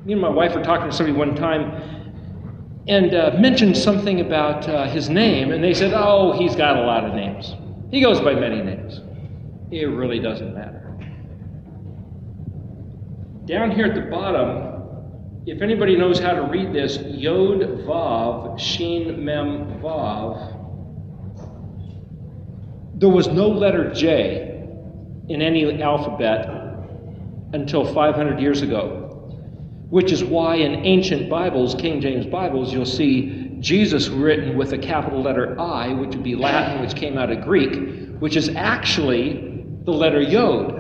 Me and my wife were talking to somebody one time and mentioned something about his name, and they said, oh, he's got a lot of names. He goes by many names. It really doesn't matter. Down here at the bottom, if anybody knows how to read this, Yod Vav, Shin Mem Vav, there was no letter J in any alphabet until 500 years ago, which is why in ancient Bibles, King James Bibles, you'll see Jesus written with a capital letter I, which would be Latin, which came out of Greek, which is actually the letter Yod.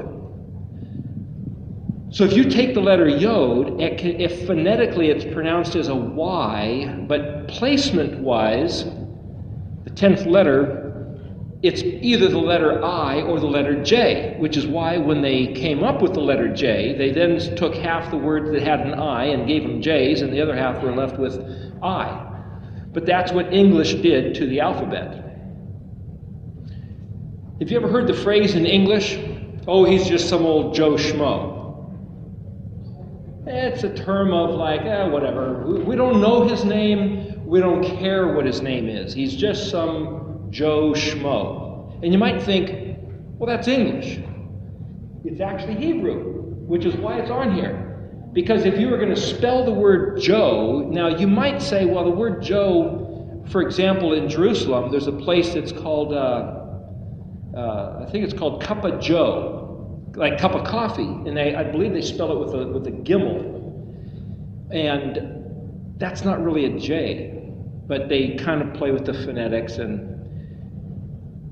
So if you take the letter Yod, if phonetically it's pronounced as a Y, but placement-wise, the 10th letter, it's either the letter I or the letter J, which is why when they came up with the letter J, they then took half the words that had an I and gave them J's, and the other half were left with I. But that's what English did to the alphabet. Have you ever heard the phrase in English, oh, he's just some old Joe Schmo? It's a term of like, whatever. We don't know his name. We don't care what his name is. He's just some Joe Schmo. And you might think, well, that's English. It's actually Hebrew, which is why it's on here. Because if you were going to spell the word Joe, now you might say, well, the word Joe, for example, in Jerusalem, there's a place that's called, I think it's called Cup of Joe, like cup of coffee. And I believe they spell it with a gimel. And that's not really a J, but they kind of play with the phonetics.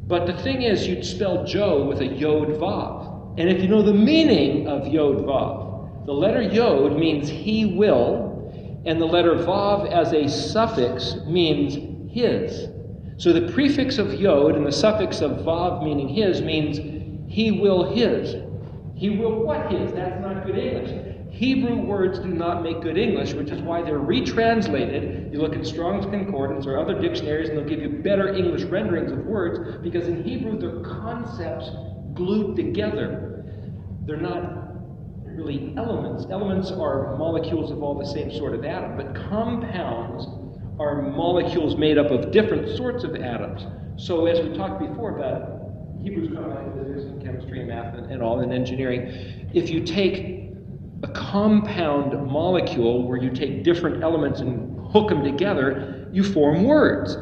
But the thing is, you'd spell Joe with a Yod Vav. And if you know the meaning of Yod Vav, the letter Yod means he will, and the letter Vav as a suffix means his. So the prefix of Yod and the suffix of Vav meaning his means he will his. He will what his? That's not good English. Hebrew words do not make good English, which is why they're retranslated. You look at Strong's Concordance or other dictionaries, and they'll give you better English renderings of words, because in Hebrew they're concepts glued together. They're not really elements. Elements are molecules of all the same sort of atom, but compounds are molecules made up of different sorts of atoms. So as we talked before about Hebrew's combined physics and chemistry and math and all, and engineering, if you take a compound molecule where you take different elements and hook them together, you form words.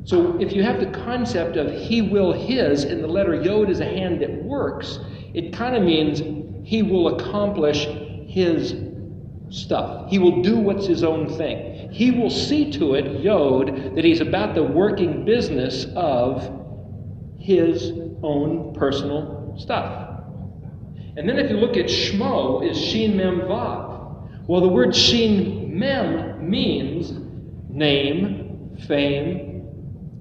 So if you have the concept of he will his, and the letter Yod is a hand that works, it kind of means he will accomplish his stuff. He will do what's his own thing. He will see to it, Yod, that he's about the working business of his own personal stuff. And then if you look at Shmo, is Shin Mem Vav. Well, the word Shin Mem means name, fame,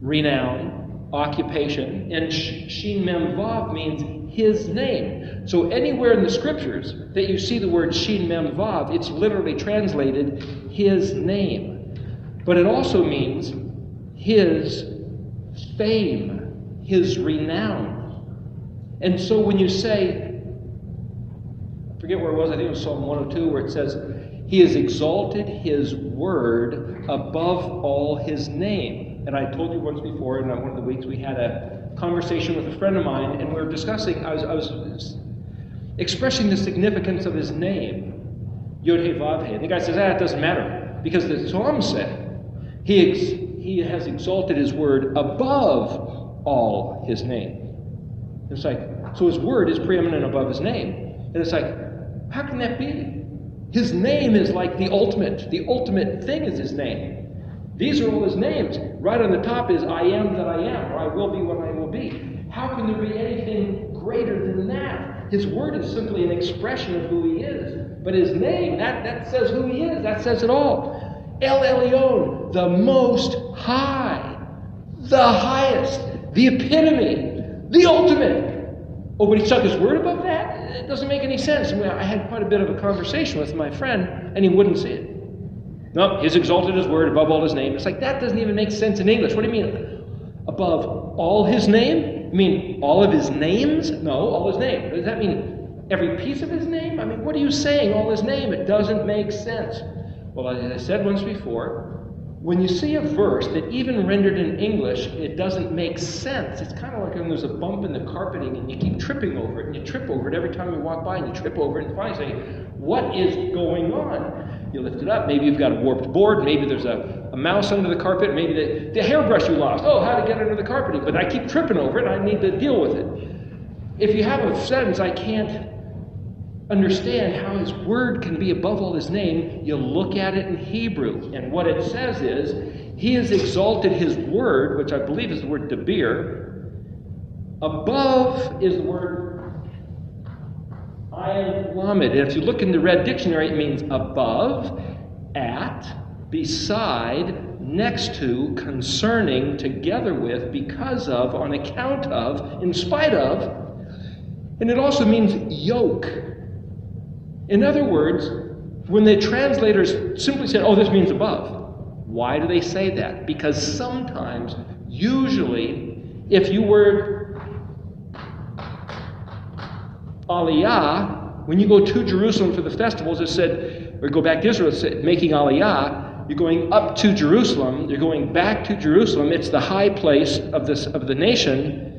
renown, occupation, and Shin Mem Vav means his name. So anywhere in the scriptures that you see the word Shin Mem Vav, it's literally translated his name. But it also means his fame, his renown. And so when you say, I forget where it was, I think it was Psalm 102, where it says, he has exalted his word above all his name. And I told you once before, in one of the weeks, we had a conversation with a friend of mine, and we were discussing, I was expressing the significance of his name, Yod He Vav He. And the guy says, it doesn't matter, because the Psalm said, he has exalted his word above all his name. It's like, so his word is preeminent above his name. And it's like, how can that be? His name is like the ultimate. The ultimate thing is his name. These are all his names. Right on the top is I am that I am, or I will be what I will be. How can there be anything greater than that? His word is simply an expression of who he is. But his name, that says who he is. That says it all. El Elyon, the most high, the highest, the epitome, the ultimate. Oh, but he stuck his word above that? It doesn't make any sense. I had quite a bit of a conversation with my friend, and he wouldn't see it. No, he's exalted his word above all his name. It's like, that doesn't even make sense in English. What do you mean? Above all his name? You mean all of his names? No, all his name. Does that mean Every piece of his name? I mean, what are you saying, all his name? It doesn't make sense. Well, as I said once before, when you see a verse that even rendered in English, it doesn't make sense. It's kind of like when there's a bump in the carpeting and you keep tripping over it, and you trip over it every time you walk by, and you trip over it, and finally say, what is going on? You lift it up, maybe you've got a warped board, maybe there's a mouse under the carpet, maybe the hairbrush you lost. Oh, how to get under the carpeting, but I keep tripping over it, and I need to deal with it. If you have a sentence, I can't understand how his word can be above all his name, you look at it in Hebrew. And what it says is, he has exalted his word, which I believe is the word debir. Above is the word ayin lamed. And if you look in the Red Dictionary, it means above, at, beside, next to, concerning, together with, because of, on account of, in spite of. And it also means yoke. In other words, when the translators simply said, oh, this means above, why do they say that? Because sometimes, usually, if you were Aliyah, when you go to Jerusalem for the festivals, it said, or go back to Israel, it said, making Aliyah, you're going up to Jerusalem, you're going back to Jerusalem, it's the high place of the nation.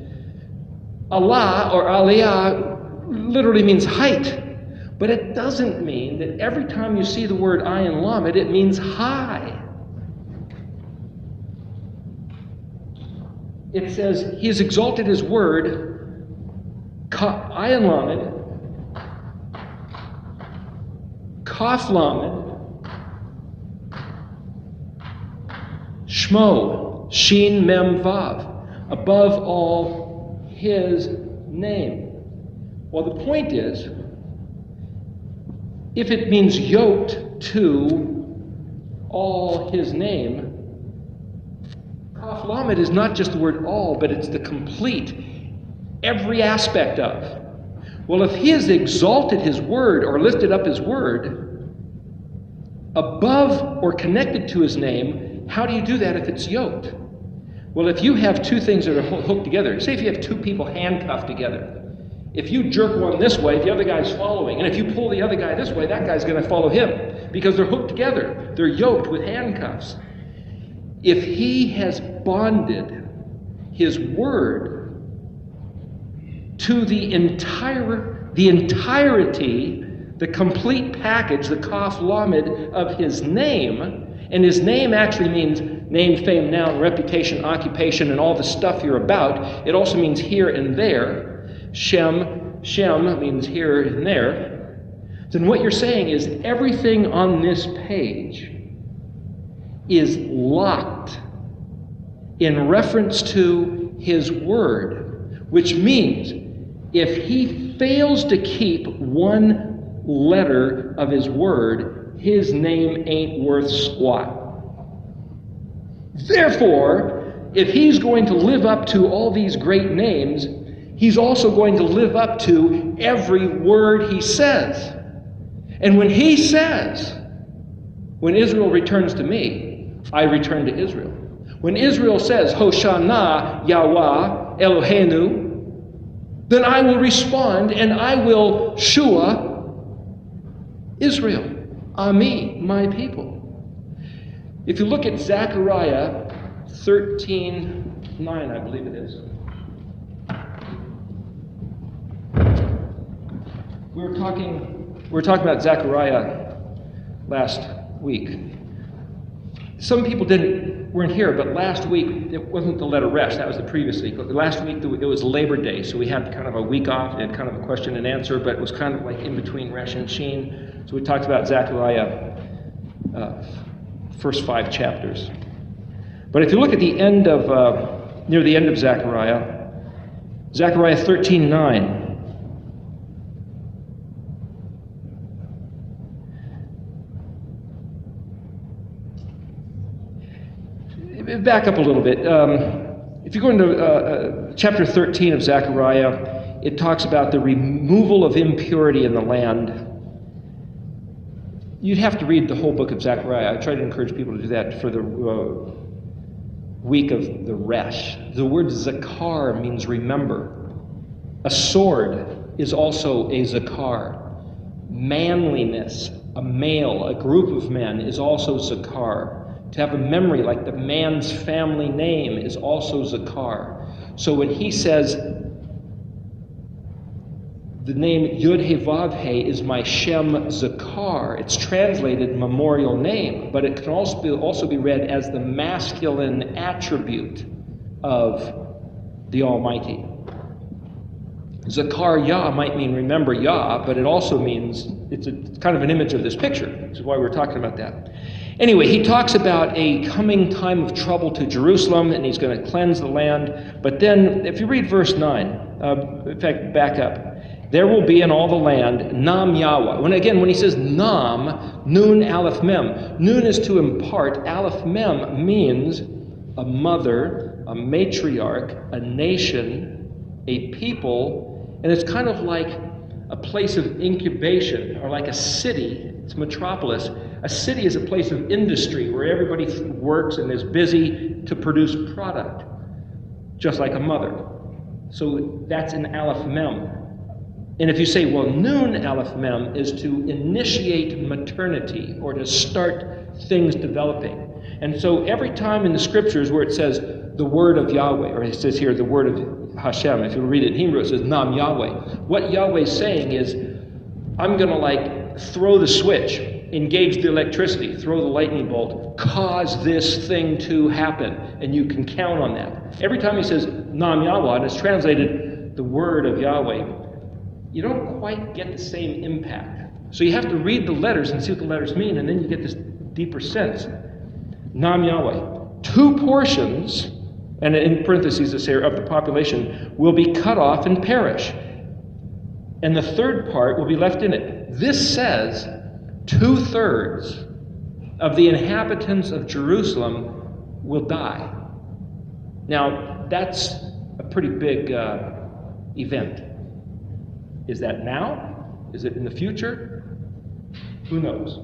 Allah or Aliyah literally means height. But it doesn't mean that every time you see the word ayin lamed, it means high. It says, he has exalted his word, ayin lamed, kaf lamed, shmo, shin mem vav, above all his name. Well, the point is, if it means yoked to all his name, kaf lamed is not just the word all, but it's the complete, every aspect of. Well, if he has exalted his word or lifted up his word above or connected to his name, how do you do that if it's yoked? Well, if you have two things that are hooked together, say if you have two people handcuffed together, if you jerk one this way, the other guy's following. And if you pull the other guy this way, that guy's going to follow him because they're hooked together. They're yoked with handcuffs. If he has bonded his word to the entirety, the complete package, the kaf lamed of his name, and his name actually means name, fame, noun, reputation, occupation, and all the stuff you're about. It also means here and there. Shem means here and there. Then what you're saying is everything on this page is locked in reference to his word, which means if he fails to keep one letter of his word, his name ain't worth squat. Therefore, if he's going to live up to all these great names, he's also going to live up to every word he says. And when he says, when Israel returns to me, I return to Israel. When Israel says, Hoshana Yahweh Eloheinu, then I will respond and I will shua Israel, Ami, my people. If you look at Zechariah 13:9, I believe it is. We were talking about Zechariah last week. Some people weren't here, but last week it wasn't the letter Resh, that was the previous week. Last week it was Labor Day, so we had kind of a week off and kind of a question and answer, but it was kind of like in between Resh and Shin. So we talked about Zechariah, first 5 chapters. But if you look at the end of, near the end of Zechariah 13:9. Back up a little bit. If you go into chapter 13 of Zechariah, it talks about the removal of impurity in the land. You'd have to read the whole book of Zechariah. I try to encourage people to do that for the week of the Resh. The word zakar means remember. A sword is also a zakar. Manliness, a male, a group of men, is also zakar. To have a memory like the man's family name is also zakar. So when he says, the name Yud-He-Vav-He is my Shem Zakar, it's translated memorial name, but it can also be read as the masculine attribute of the Almighty. Zakar Yah might mean remember Yah, but it also means, it's kind of an image of this picture, which is why we're talking about that. Anyway, he talks about a coming time of trouble to Jerusalem, and he's going to cleanse the land. But then, if you read verse 9, in fact, back up. There will be in all the land Nam Yahweh. When he says Nam, Nun, Aleph, Mem. Nun is to impart. Aleph, Mem means a mother, a matriarch, a nation, a people, and it's kind of like a place of incubation, or like a city. It's metropolis. A city is a place of industry where everybody works and is busy to produce product, just like a mother. So that's an Aleph Mem. And if you say, well, Nun Aleph Mem is to initiate maternity or to start things developing. And so every time in the scriptures where it says the word of Yahweh, or it says here the word of Hashem, if you read it in Hebrew, it says Nam Yahweh. What Yahweh's saying is, I'm going to throw the switch, engage the electricity, throw the lightning bolt, cause this thing to happen, and you can count on that. Every time he says Nam Yahweh, and it's translated the word of Yahweh, you don't quite get the same impact. So you have to read the letters and see what the letters mean, and then you get this deeper sense. Nam Yahweh. 2 portions, and in parentheses this here, of the population will be cut off and perish. And the third part will be left in it. This says 2/3 of the inhabitants of Jerusalem will die. Now, that's a pretty big event. Is that now? Is it in the future? Who knows?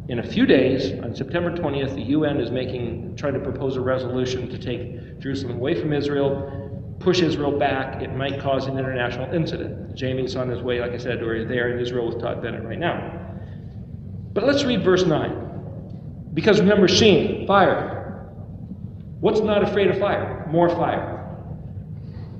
In a few days, on September 20th, the UN is trying to propose a resolution to take Jerusalem away from Israel, push Israel back. It might cause an international incident. Jamie's on his way, like I said, or there in Israel with Todd Bennett right now. But let's read verse 9. Because remember, Shin, fire. What's not afraid of fire? More fire.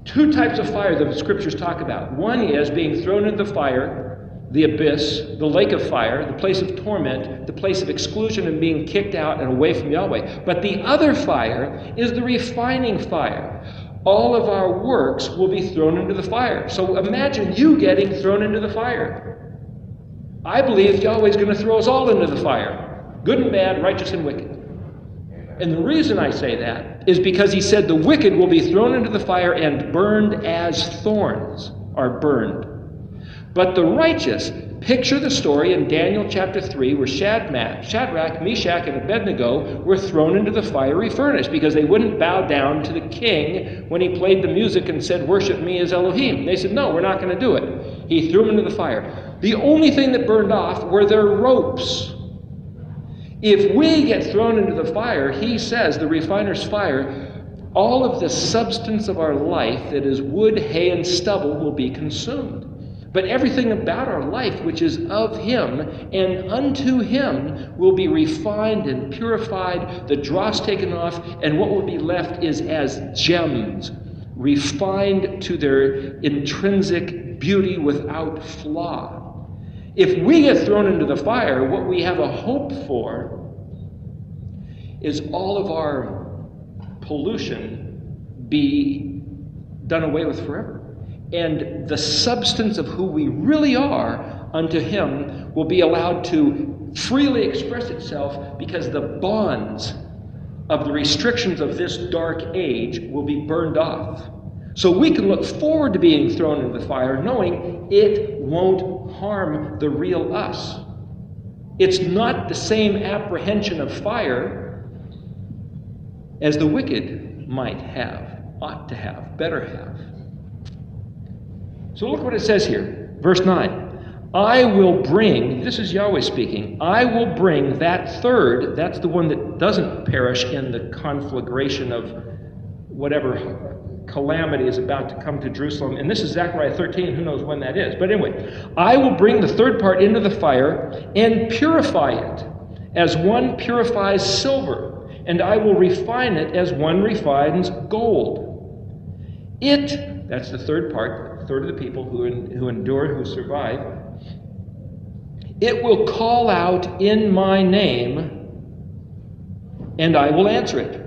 2 types of fire the scriptures talk about. One is being thrown into the fire, the abyss, the lake of fire, the place of torment, the place of exclusion and being kicked out and away from Yahweh. But the other fire is the refining fire. All of our works will be thrown into the fire. So imagine you getting thrown into the fire. I believe Yahweh's going to throw us all into the fire. Good and bad, righteous and wicked. And the reason I say that is because he said the wicked will be thrown into the fire and burned as thorns are burned. But the righteous, picture the story in Daniel chapter 3 where Shadrach, Meshach, and Abednego were thrown into the fiery furnace because they wouldn't bow down to the king when he played the music and said, worship me as Elohim. They said, no, we're not going to do it. He threw them into the fire. The only thing that burned off were their ropes. If we get thrown into the fire, he says, the refiner's fire, all of the substance of our life that is wood, hay, and stubble will be consumed. But everything about our life which is of him and unto him will be refined and purified, the dross taken off, and what will be left is as gems, refined to their intrinsic beauty without flaw. If we get thrown into the fire, what we have a hope for is all of our pollution be done away with forever. And the substance of who we really are unto him will be allowed to freely express itself because the bonds of the restrictions of this dark age will be burned off. So we can look forward to being thrown into the fire knowing it won't harm the real us. It's not the same apprehension of fire as the wicked might have, ought to have, better have. So look what it says here, verse 9. I will bring, this is Yahweh speaking, I will bring that third, that's the one that doesn't perish in the conflagration of whatever calamity is about to come to Jerusalem. And this is Zechariah 13, who knows when that is. But anyway, I will bring the third part into the fire and purify it as one purifies silver, and I will refine it as one refines gold. It, that's the third part, a third of the people who endure, who survive, it will call out in my name, and I will answer it.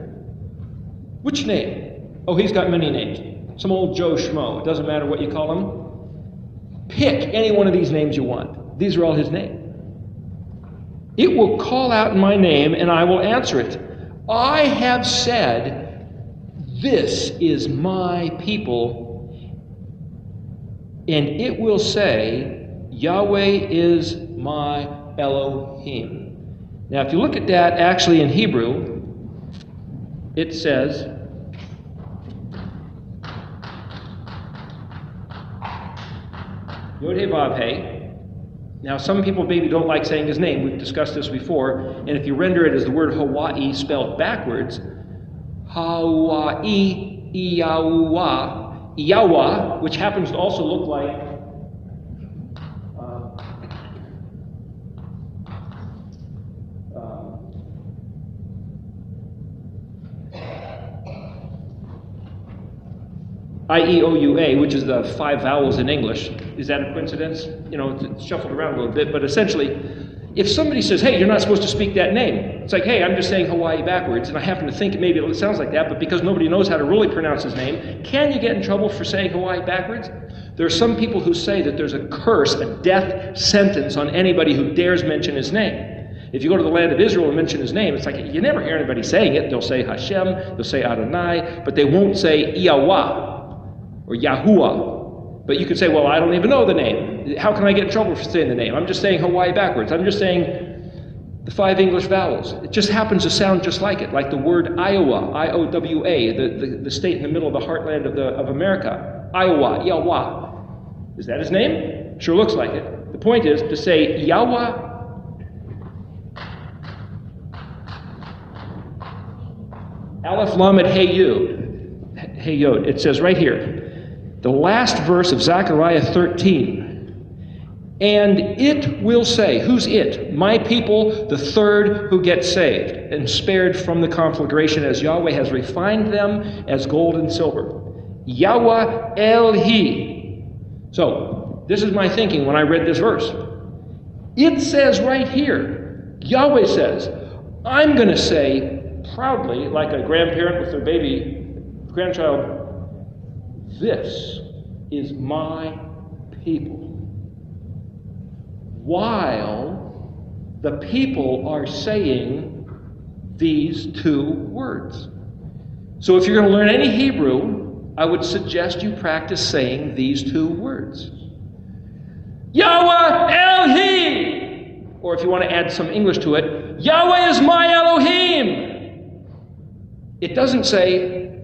Which name? Oh, he's got many names. Some old Joe Schmo. It doesn't matter what you call him. Pick any one of these names you want. These are all his names. It will call out in my name, and I will answer it. I have said, this is my people, and it will say, Yahweh is my Elohim. Now, if you look at that, actually in Hebrew, it says, Yod He Vav He. Now, some people maybe don't like saying his name. We've discussed this before. And if you render it as the word Hawaii spelled backwards, Hawaii, Iyawa, Iyawa, which happens to also look like I-E-O-U-A, which is the 5 vowels in English. Is that a coincidence? You know, it's shuffled around a little bit, but essentially, if somebody says, hey, you're not supposed to speak that name, it's like, hey, I'm just saying Hawaii backwards, and I happen to think maybe it sounds like that, but because nobody knows how to really pronounce his name, can you get in trouble for saying Hawaii backwards? There are some people who say that there's a curse, a death sentence on anybody who dares mention his name. If you go to the land of Israel and mention his name, it's like you never hear anybody saying it. They'll say Hashem, they'll say Adonai, but they won't say Yahweh or Yahuwah. But you could say, well, I don't even know the name. How can I get in trouble for saying the name? I'm just saying Hawaii backwards. I'm just saying the 5 English vowels. It just happens to sound just like it, like the word Iowa, I-O-W-A, the state in the middle of the heartland of America. Iowa, Yahweh. Is that his name? Sure looks like it. The point is to say Yahweh, Aleph Lamed Hey Yod. Hey Yod. It says right here, the last verse of Zechariah 13. And it will say, who's it? My people, the third who get saved and spared from the conflagration, as Yahweh has refined them as gold and silver. Yahweh El-Hi. So, this is my thinking when I read this verse. It says right here, Yahweh says, I'm going to say proudly, like a grandparent with their baby grandchild, this is my people. While the people are saying these 2 words. So if you're going to learn any Hebrew, I would suggest you practice saying these 2 words. Yahweh El-Hi! Or if you want to add some English to it, Yahweh is my Elohim! It doesn't say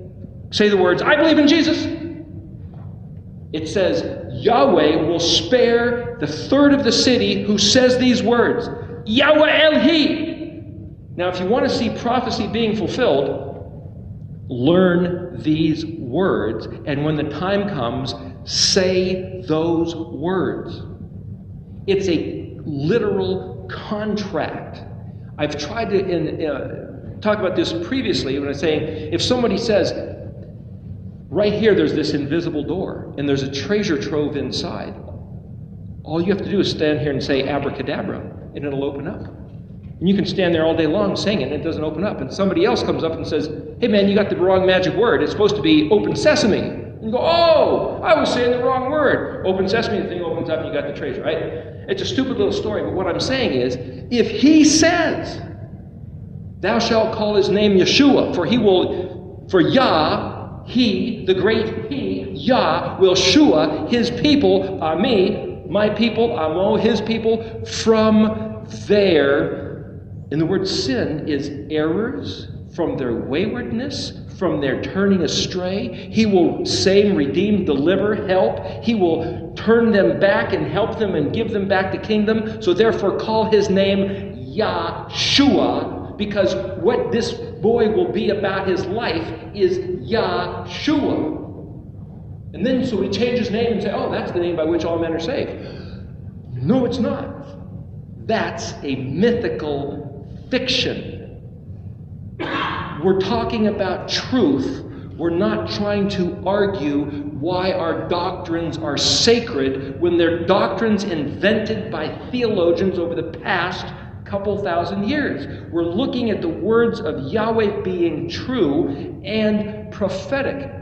the words, I believe in Jesus. It says, Yahweh will spare the third of the city who says these words, Yahweh El-Hi. Now, if you want to see prophecy being fulfilled, learn these words, and when the time comes, say those words. It's a literal contract. I've tried to talk about this previously when I was saying, if somebody says, right here there's this invisible door, and there's a treasure trove inside, all you have to do is stand here and say abracadabra, and it'll open up. And you can stand there all day long saying it, and it doesn't open up. And somebody else comes up and says, hey man, you got the wrong magic word. It's supposed to be open sesame. And you go, oh, I was saying the wrong word. Open sesame, the thing opens up and you got the treasure, right? It's a stupid little story, but what I'm saying is, if he says, thou shalt call his name Yeshua, for Yah, he, the great he, Yah, will shua his people, Ami, my people, Amo, his people, from their, and the word sin is errors, from their waywardness, from their turning astray. He will save, redeem, deliver, help. He will turn them back and help them and give them back the kingdom. So therefore call his name Yahshua, because what this boy will be about his life is Yahshua. And then so we change his name and say, oh, that's the name by which all men are saved. No, it's not. That's a mythical fiction. We're talking about truth. We're not trying to argue why our doctrines are sacred when they're doctrines invented by theologians over the past couple thousand years. We're looking at the words of Yahweh being true and prophetic.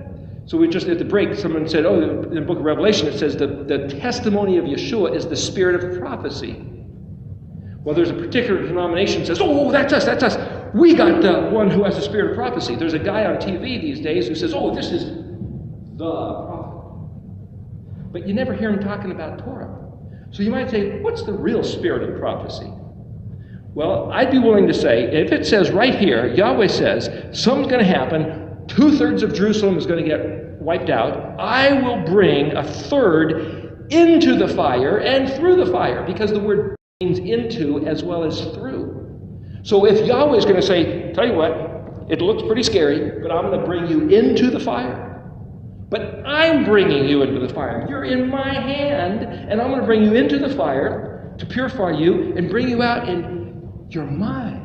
So we just at the break, someone said, oh, in the book of Revelation, it says the testimony of Yeshua is the spirit of prophecy. Well, there's a particular denomination that says, oh, that's us, that's us. We got the one who has the spirit of prophecy. There's a guy on TV these days who says, oh, this is the prophet. But you never hear him talking about Torah. So you might say, what's the real spirit of prophecy? Well, I'd be willing to say, if it says right here, Yahweh says, something's going to happen, 2/3 of Jerusalem is going to get wiped out, I will bring 1/3 into the fire and through the fire, because the word means into as well as through. So if Yahweh is going to say, tell you what, it looks pretty scary, but I'm going to bring you into the fire. But I'm bringing you into the fire. You're in my hand, and I'm going to bring you into the fire to purify you and bring you out, and you're mine.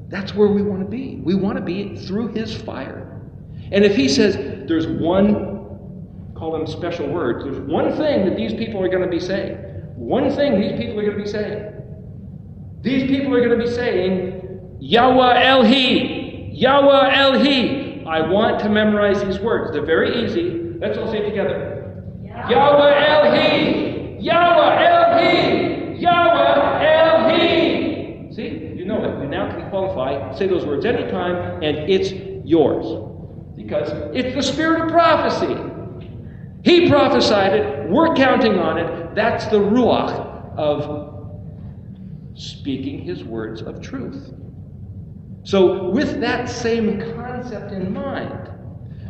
That's where we want to be. We want to be through his fire. And if he says there's one, call them special words, there's one thing that these people are going to be saying. One thing these people are going to be saying. These people are going to be saying, Yahweh El-Hi, Yahweh El-Hi. I want to memorize these words. They're very easy. Let's all say it together. Yahweh El-Hi, Yahweh El-Hi, Yahweh El-Hi. See, you know it. You now can qualify, say those words anytime, and it's yours. Because it's the spirit of prophecy. He prophesied it. We're counting on it. That's the ruach of speaking his words of truth. So with that same concept in mind,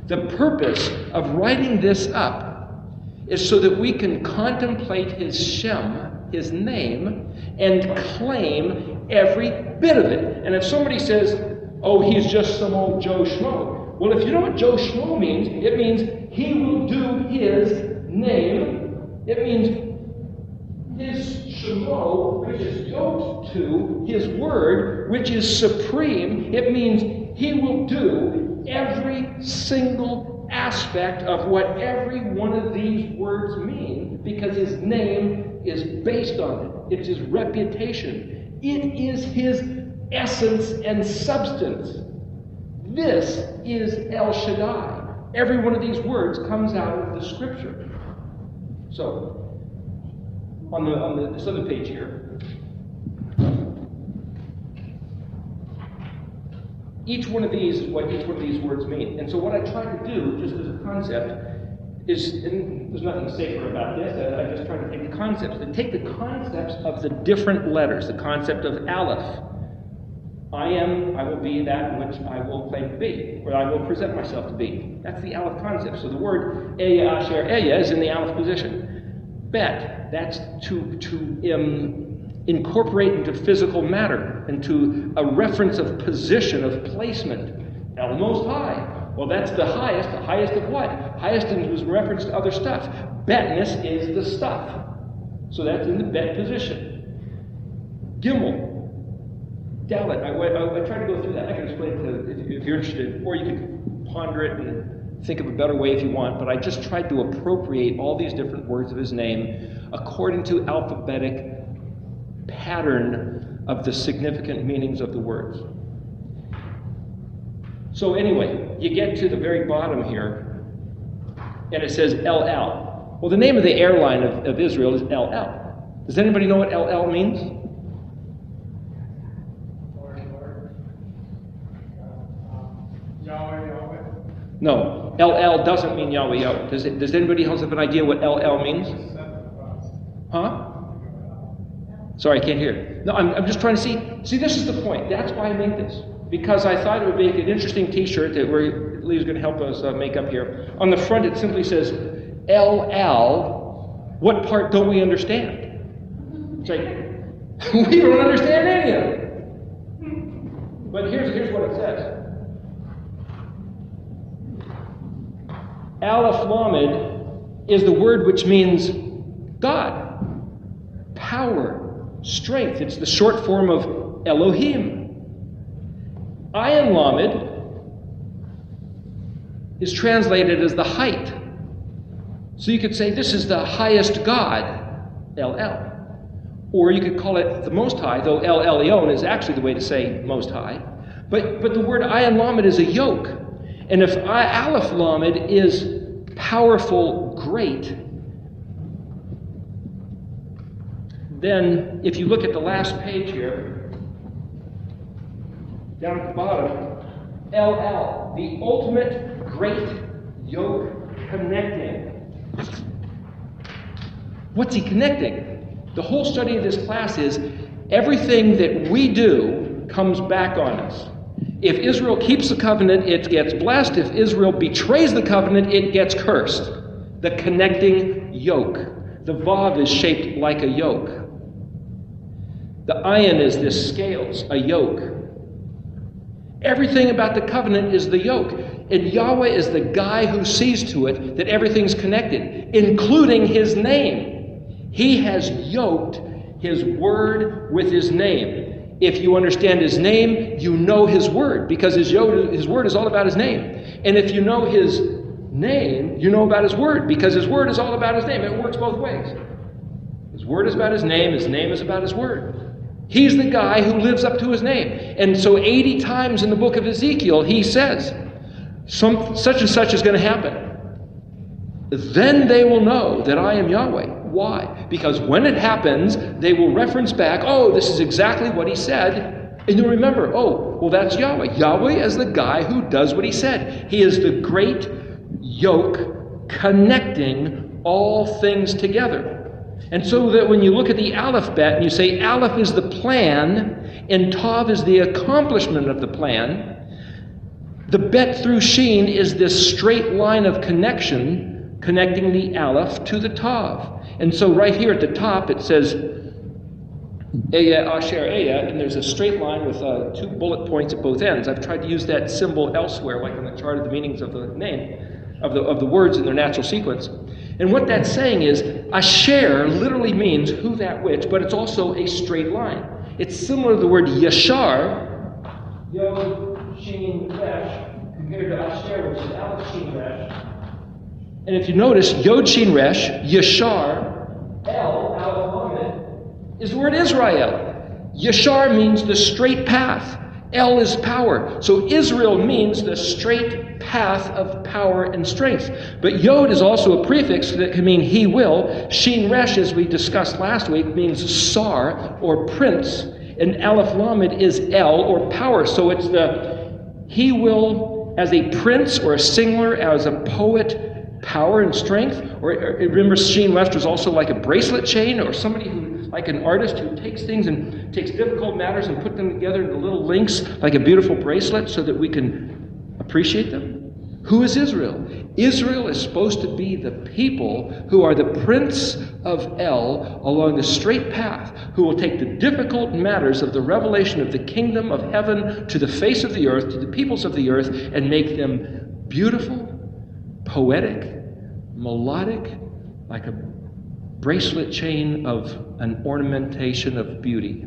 the purpose of writing this up is so that we can contemplate his Shem, his name, and claim every bit of it. And if somebody says, oh, he's just some old Joe Schmo. Well, if you know what Joe Schmo means, it means he will do his name. It means his Shemo, which is yoked to his word, which is supreme. It means he will do every single aspect of what every one of these words mean, because his name is based on it. It's his reputation. It is his essence and substance. This is El Shaddai. Every one of these words comes out of the scripture. So, on this other page here, each one of these is what each one of these words mean. And so what I try to do, just as a concept, is, and there's nothing sacred about this, I just try to take the concepts, to take the concepts of the different letters, the concept of Aleph. I am, I will be that which I will claim to be, or I will present myself to be. That's the Aleph concept. So the word Eya Asher Eya is in the Aleph position. Bet, that's to incorporate into physical matter, into a reference of position, of placement. El Most High. Well, that's the highest of what? Highest in reference to other stuff. Betness is the stuff. So that's in the bet position. Gimel. Dalet. I try to go through that. I can explain it if you're interested, or you can ponder it and think of a better way if you want, but I just tried to appropriate all these different words of his name according to alphabetic pattern of the significant meanings of the words. So anyway, you get to the very bottom here, and it says El. Well, the name of the airline of Israel is El. Does anybody know what El means? No, El doesn't mean Yahweh Yahweh. Does anybody else have an idea what El means? Huh? Sorry, I can't hear. No, I'm just trying to see, this is the point. That's why I made this. Because I thought it would make an interesting t-shirt that Lee's going to help us make up here. On the front it simply says, El, what part don't we understand? It's like, we don't understand any of it. But here's what it says. Aleph Lamed is the word which means God, power, strength. It's the short form of Elohim. Ayin Lamed is translated as the height. So you could say this is the highest God, El. Or you could call it the Most High, though El Elyon is actually the way to say Most High. But the word Ayin Lamed is a yoke. And if Aleph Lamed is powerful, great, then if you look at the last page here, down at the bottom, LL, the ultimate great yoke connecting. What's he connecting? The whole study of this class is everything that we do comes back on us. If Israel keeps the covenant, it gets blessed. If Israel betrays the covenant, it gets cursed. The connecting yoke. The Vav is shaped like a yoke. The Ayin is this scales, a yoke. Everything about the covenant is the yoke. And Yahweh is the guy who sees to it that everything's connected, including his name. He has yoked his word with his name. If you understand his name, you know his word, because his word is all about his name. And if you know his name, you know about his word, because his word is all about his name. It works both ways. His word is about his name is about his word. He's the guy who lives up to his name. And so 80 times in the book of Ezekiel, he says, such and such is going to happen. Then they will know that I am Yahweh. Why? Because when it happens, they will reference back, oh, this is exactly what he said. And you'll remember, oh, well, that's Yahweh. Yahweh is the guy who does what he said. He is the great yoke connecting all things together. And so that when you look at the Aleph bet and you say Aleph is the plan and Tav is the accomplishment of the plan, the bet through Shin is this straight line of connection connecting the Aleph to the Tav. And so right here at the top it says Eya Asher Eya, and there's a straight line with 2 bullet points at both ends. I've tried to use that symbol elsewhere, like on the chart of the meanings of the name, of the words in their natural sequence. And what that's saying is, Asher literally means who, that, which, but it's also a straight line. It's similar to the word Yashar, Yod, Shin, Resh, compared to Asher, which is Aleph, Shin, Resh. And if you notice, Yod, Shin, Resh, Yashar, El, Aleph, Lamed, is the word Israel. Yashar means the straight path. El is power. So Israel means the straight path of power and strength. But Yod is also a prefix that can mean he will. Shin Resh, as we discussed last week, means Sar or prince. And Aleph Lamed is El or power. So it's the he will as a prince or a singer, as a poet, power and strength. Or remember, Shin Resh was also like a bracelet chain, or somebody who, like an artist who takes things and takes difficult matters and put them together into little links like a beautiful bracelet so that we can appreciate them. Who is Israel? Israel is supposed to be the people who are the prince of El along the straight path, who will take the difficult matters of the revelation of the kingdom of heaven to the face of the earth, to the peoples of the earth, and make them beautiful, poetic, melodic, like a bracelet chain of an ornamentation of beauty.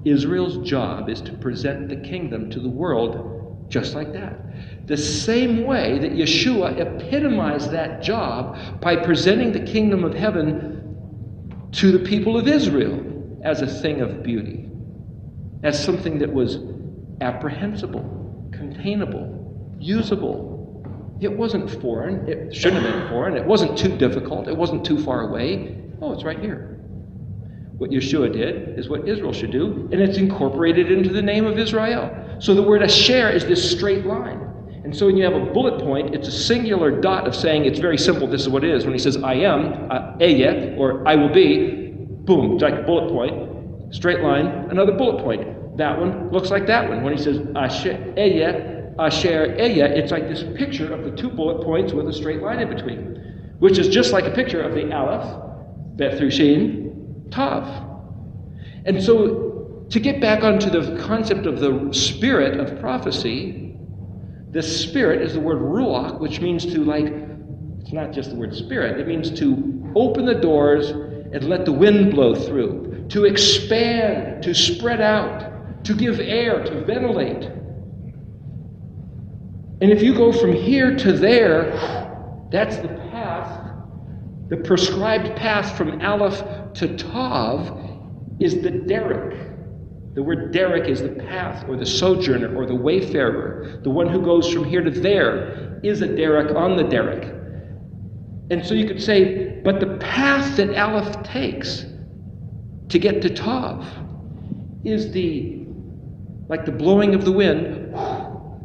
Israel's job is to present the kingdom to the world just like that. The same way that Yeshua epitomized that job by presenting the kingdom of heaven to the people of Israel as a thing of beauty, as something that was apprehensible, containable, usable. It wasn't foreign. It shouldn't have been foreign. It wasn't too difficult. It wasn't too far away. Oh, it's right here. What Yeshua did is what Israel should do, and it's incorporated into the name of Israel. So the word Asher is this straight line. And so when you have a bullet point, it's a singular dot of saying it's very simple, this is what it is. When he says I am, Eya, or I will be, boom, it's like a bullet point, straight line, another bullet point. That one looks like that one. When he says Asher, Eya, Asher, Eya, it's like this picture of the 2 bullet points with a straight line in between, which is just like a picture of the Aleph, Bet through Shin, Tav. And so to get back onto the concept of the spirit of prophecy, the spirit is the word ruach, which means to like It's not just the word spirit. It means to open the doors and let the wind blow through, to expand, to spread out, to give air, to ventilate. And if you go from here to there, that's the path. The prescribed path from Aleph to Tav is the derek. The word derek is the path, or the sojourner, or the wayfarer. The one who goes from here to there is a derek on the derek. And so you could say, but the path that Aleph takes to get to Tav is like the blowing of the wind,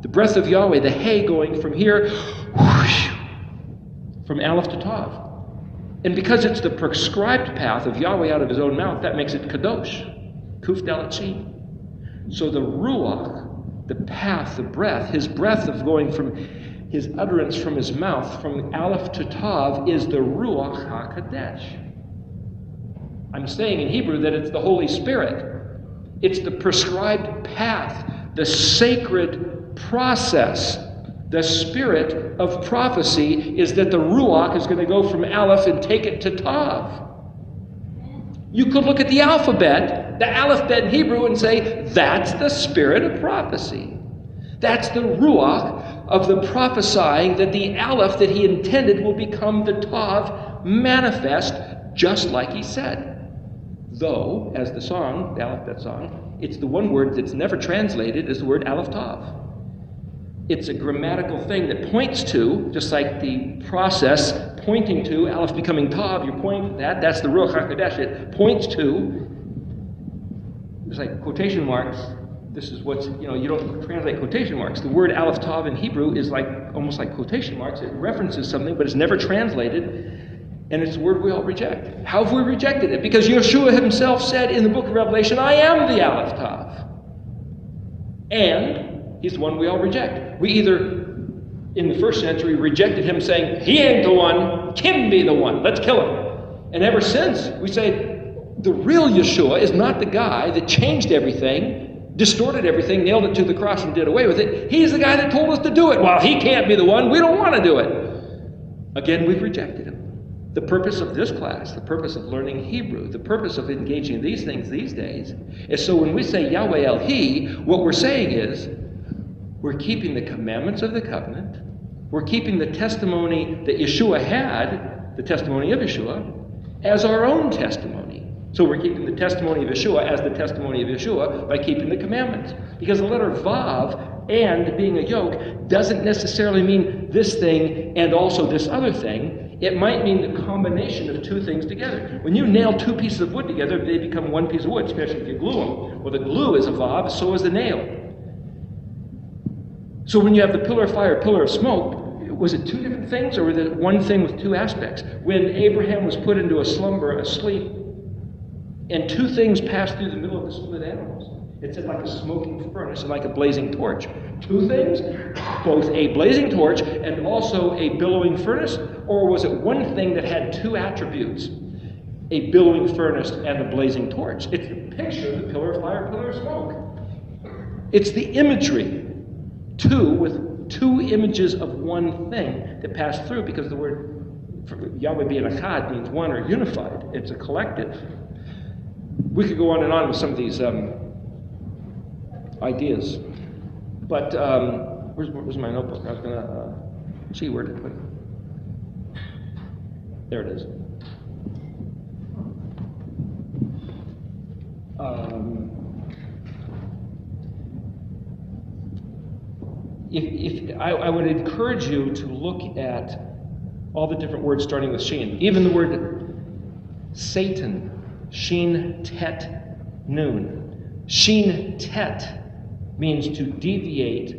the breath of Yahweh, the hay going from here, whoosh, from Aleph to Tav. And because it's the prescribed path of Yahweh out of his own mouth, that makes it Kadosh. Kuf Dalet Shin. So the Ruach, the path, the breath, his breath of going from his utterance from his mouth, from Aleph to Tav, is the Ruach HaKadesh. I'm saying in Hebrew that it's the Holy Spirit. It's the prescribed path, the sacred process. The spirit of prophecy is that the Ruach is going to go from Aleph and take it to Tav. You could look at the alphabet, the alphabet in Hebrew, and say, that's the spirit of prophecy. That's the Ruach of the prophesying that the Aleph that he intended will become the Tav manifest, just like he said. Though, as the song, the alphabet song, it's the one word that's never translated as the word Aleph Tav. It's a grammatical thing that points to, just like the process pointing to Aleph becoming Tav, you're pointing to that, that's the Ruach HaKodesh. It points to, it's like quotation marks. This is what's, you don't translate quotation marks. The word Aleph Tav in Hebrew is almost like quotation marks. It references something, but it's never translated. And it's a word we all reject. How have we rejected it? Because Yeshua himself said in the book of Revelation, I am the Aleph Tav. And he's the one we all reject. We either, in the first century, rejected him saying, he ain't the one, Kim be the one, let's kill him. And ever since, we say, the real Yeshua is not the guy that changed everything, distorted everything, nailed it to the cross and did away with it. He's the guy that told us to do it. Well, he can't be the one, we don't want to do it. Again, we've rejected him. The purpose of this class, the purpose of learning Hebrew, the purpose of engaging in these things these days, is so when we say Yahweh El He, what we're saying is, we're keeping the commandments of the covenant, we're keeping the testimony that Yeshua had, the testimony of Yeshua, as our own testimony. So we're keeping the testimony of Yeshua as the testimony of Yeshua by keeping the commandments. Because the letter Vav, and being a yoke, doesn't necessarily mean this thing and also this other thing. It might mean the combination of two things together. When you nail two pieces of wood together, they become one piece of wood, especially if you glue them. Well, the glue is a Vav, so is the nail. So when you have the pillar of fire, pillar of smoke, was it two different things, or was it one thing with two aspects? When Abraham was put into a slumber, a sleep, and two things passed through the middle of the split animals. It said like a smoking furnace and like a blazing torch. Two things, both a blazing torch and also a billowing furnace, or was it one thing that had two attributes? A billowing furnace and a blazing torch. It's the picture of the pillar of fire, pillar of smoke. It's the imagery, with two images of one thing that pass through, because the word Yahweh being Echad means one or unified. It's a collective. We could go on and on with some of these ideas. But where's my notebook? I was going to see where to put it. There it is. I would encourage you to look at all the different words starting with Shin. Even the word Satan, Shin Tet Noon. Shin Tet means to deviate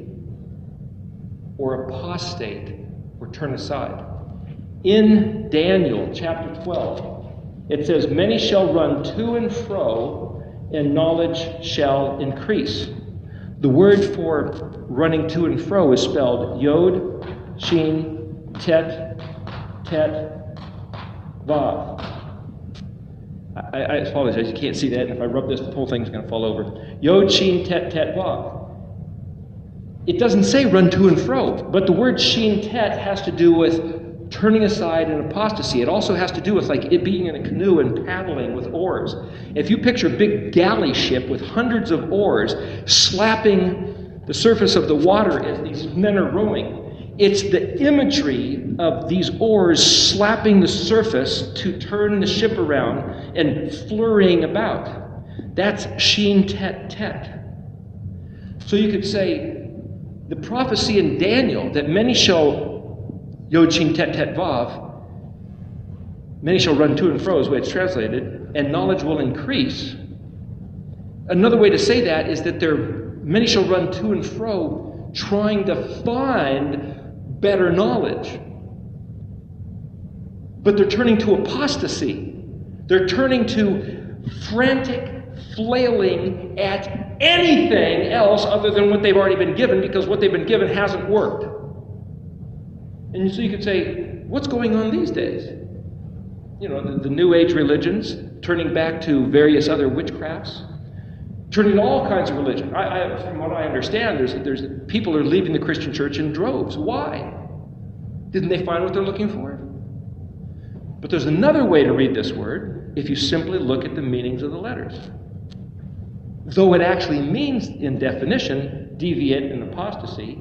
or apostate or turn aside. In Daniel chapter 12, it says, many shall run to and fro, and knowledge shall increase. The word for running to and fro is spelled Yod, Shin, Tet, Tet, Vav. I apologize, you can't see that, and if I rub this, the whole thing's going to fall over. Yod, Shin, Tet, Tet, Vav. It doesn't say run to and fro, but the word Shin, Tet has to do with turning aside and apostasy. It also has to do with like it being in a canoe and paddling with oars. If you picture a big galley ship with hundreds of oars slapping the surface of the water as these men are rowing, it's the imagery of these oars slapping the surface to turn the ship around and flurrying about. That's Shin Tet Tet. So you could say the prophecy in Daniel that many shall Yod Shin Tet Tet Vav, many shall run to and fro is the way it's translated, and knowledge will increase. Another way to say that is that many shall run to and fro trying to find better knowledge. But they're turning to apostasy. They're turning to frantic flailing at anything else other than what they've already been given, because what they've been given hasn't worked. And so you could say, what's going on these days? You know, the New Age religions, turning back to various other witchcrafts, turning to all kinds of religion. From what I understand, there's people are leaving the Christian church in droves. Why? Didn't they find what they're looking for? But there's another way to read this word if you simply look at the meanings of the letters. Though it actually means, in definition, deviate and apostasy,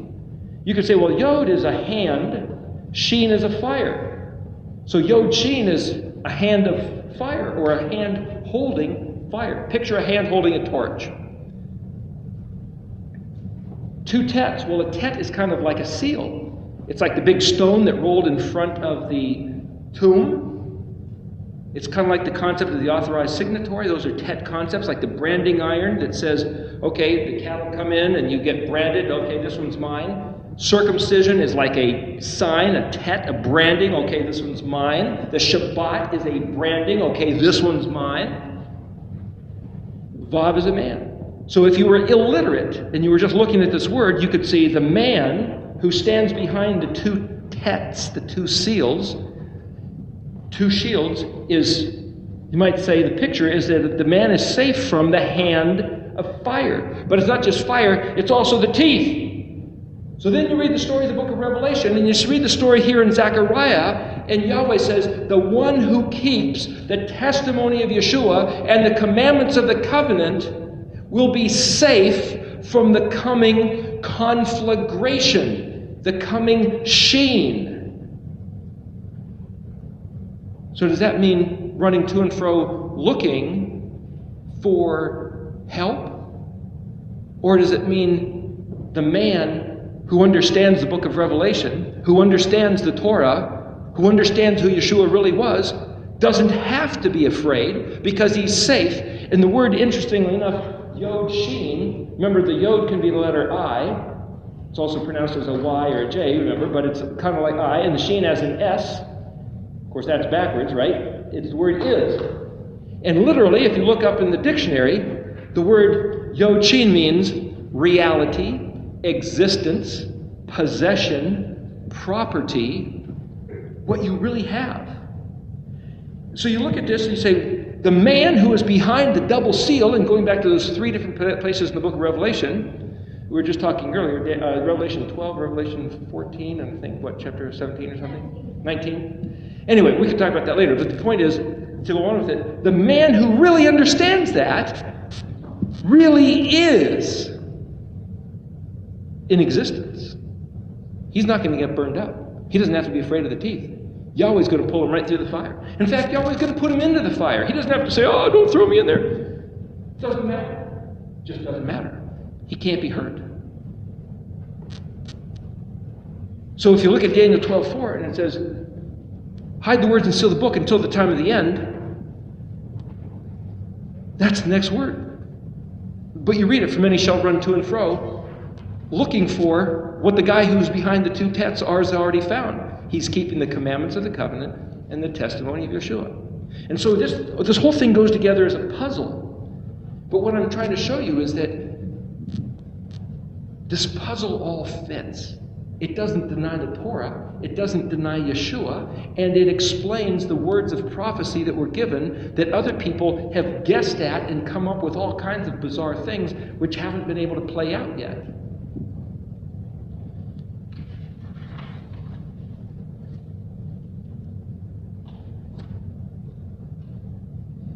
you could say, well, Yod is a hand, Shin is a fire. So Yod Shin is a hand of fire, or a hand holding fire. Picture a hand holding a torch. Two tets. Well, a tet is kind of like a seal. It's like the big stone that rolled in front of the tomb. It's kind of like the concept of the authorized signatory. Those are tet concepts, like the branding iron that says, okay, the cattle come in and you get branded, okay, this one's mine. Circumcision is like a sign, a tet, a branding, okay, this one's mine. The Shabbat is a branding, okay, this one's mine. Vav is a man. So if you were illiterate and you were just looking at this word, you could see the man who stands behind the two tets, the two seals, two shields, is, you might say, the picture is that the man is safe from the hand of fire. But it's not just fire, it's also the teeth. So then you read the story of the book of Revelation, and you read the story here in Zechariah, and Yahweh says, the one who keeps the testimony of Yeshua and the commandments of the covenant will be safe from the coming conflagration, the coming Shin. So does that mean running to and fro looking for help? Or does it mean the man who understands the book of Revelation, who understands the Torah, who understands who Yeshua really was, doesn't have to be afraid because he's safe? And the word, interestingly enough, Yod Shin, remember the Yod can be the letter I. It's also pronounced as a Y or a J, remember, but it's kind of like I, and the Shin as an S. Of course, that's backwards, right? It's the word is. And literally, if you look up in the dictionary, the word Yod Shin means reality, existence, possession, property, what you really have. So you look at this and you say, the man who is behind the double seal, and going back to those three different places in the book of Revelation, we were just talking earlier, Revelation 12, Revelation 14, and I think, what, chapter 17 or something? 19? Anyway, we can talk about that later, but the point is, to go on with it, the man who really understands that really is in existence. He's not going to get burned up. He doesn't have to be afraid of the teeth. Yahweh's going to pull him right through the fire. In fact, Yahweh's going to put him into the fire. He doesn't have to say, oh, don't throw me in there. Doesn't matter. Just doesn't matter. He can't be hurt. So if you look at Daniel 12:4, and it says, hide the words and seal the book until the time of the end, that's the next word. But you read it, for many shall run to and fro, looking for what the guy who's behind the two tets has already found. He's keeping the commandments of the covenant and the testimony of Yeshua. And so this whole thing goes together as a puzzle. But what I'm trying to show you is that this puzzle all fits. It doesn't deny the Torah, it doesn't deny Yeshua, and it explains the words of prophecy that were given that other people have guessed at and come up with all kinds of bizarre things which haven't been able to play out yet.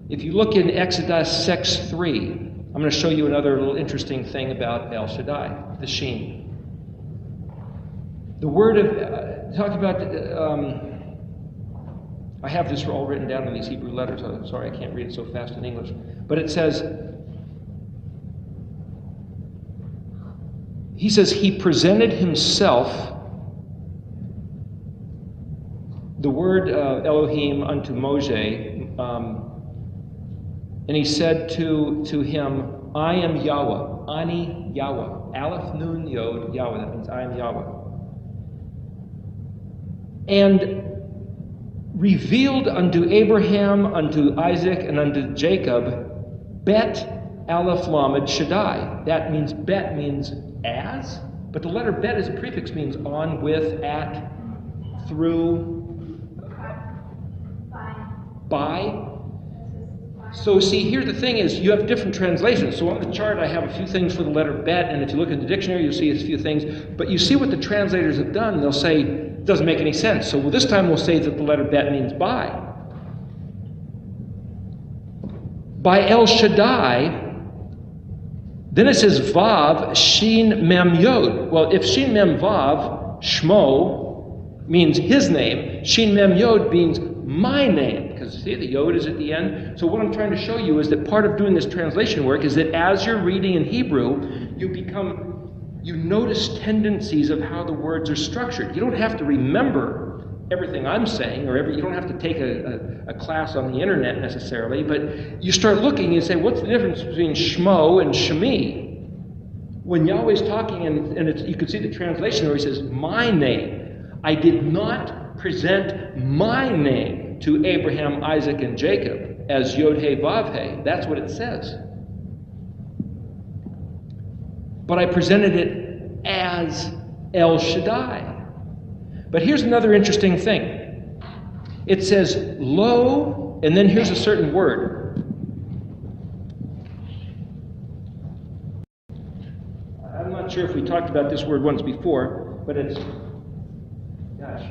If you look in Exodus 6:3, I'm going to show you another little interesting thing about El Shaddai, the Shin. The word of, talk about, I have this all written down in these Hebrew letters. I'm sorry, I can't read it so fast in English. But it says, he says, he presented himself, the word Elohim unto Moshe, and he said to him, I am Yahweh, Ani Yahweh, Aleph Nun Yod Yahweh, that means I am Yahweh. And revealed unto Abraham, unto Isaac, and unto Jacob, Bet Aleph Lamed Shaddai. That means, Bet means as, but the letter Bet as a prefix means on, with, at, through, by. So see, here the thing is, you have different translations. So on the chart I have a few things for the letter Bet, and if you look in the dictionary you'll see a few things. But you see what the translators have done, they'll say, it doesn't make any sense. So this time we'll say that the letter Bet means by. By El Shaddai, then it says Vav, Shin Mem Yod. Well, if Shin Mem Vav, Shmo, means his name, Shin Mem Yod means my name, because see, the Yod is at the end. So what I'm trying to show you is that part of doing this translation work is that as you're reading in Hebrew, you notice tendencies of how the words are structured. You don't have to remember everything I'm saying, or you don't have to take a class on the internet necessarily, but you start looking and say, what's the difference between Shmo and Shemi? When Yahweh's talking, and you can see the translation where he says, my name. I did not present my name to Abraham, Isaac, and Jacob as Yod-He, Vav-He. That's what it says. But I presented it as El Shaddai. But here's another interesting thing. It says, lo, and then here's a certain word. I'm not sure if we talked about this word once before, but it's, gosh.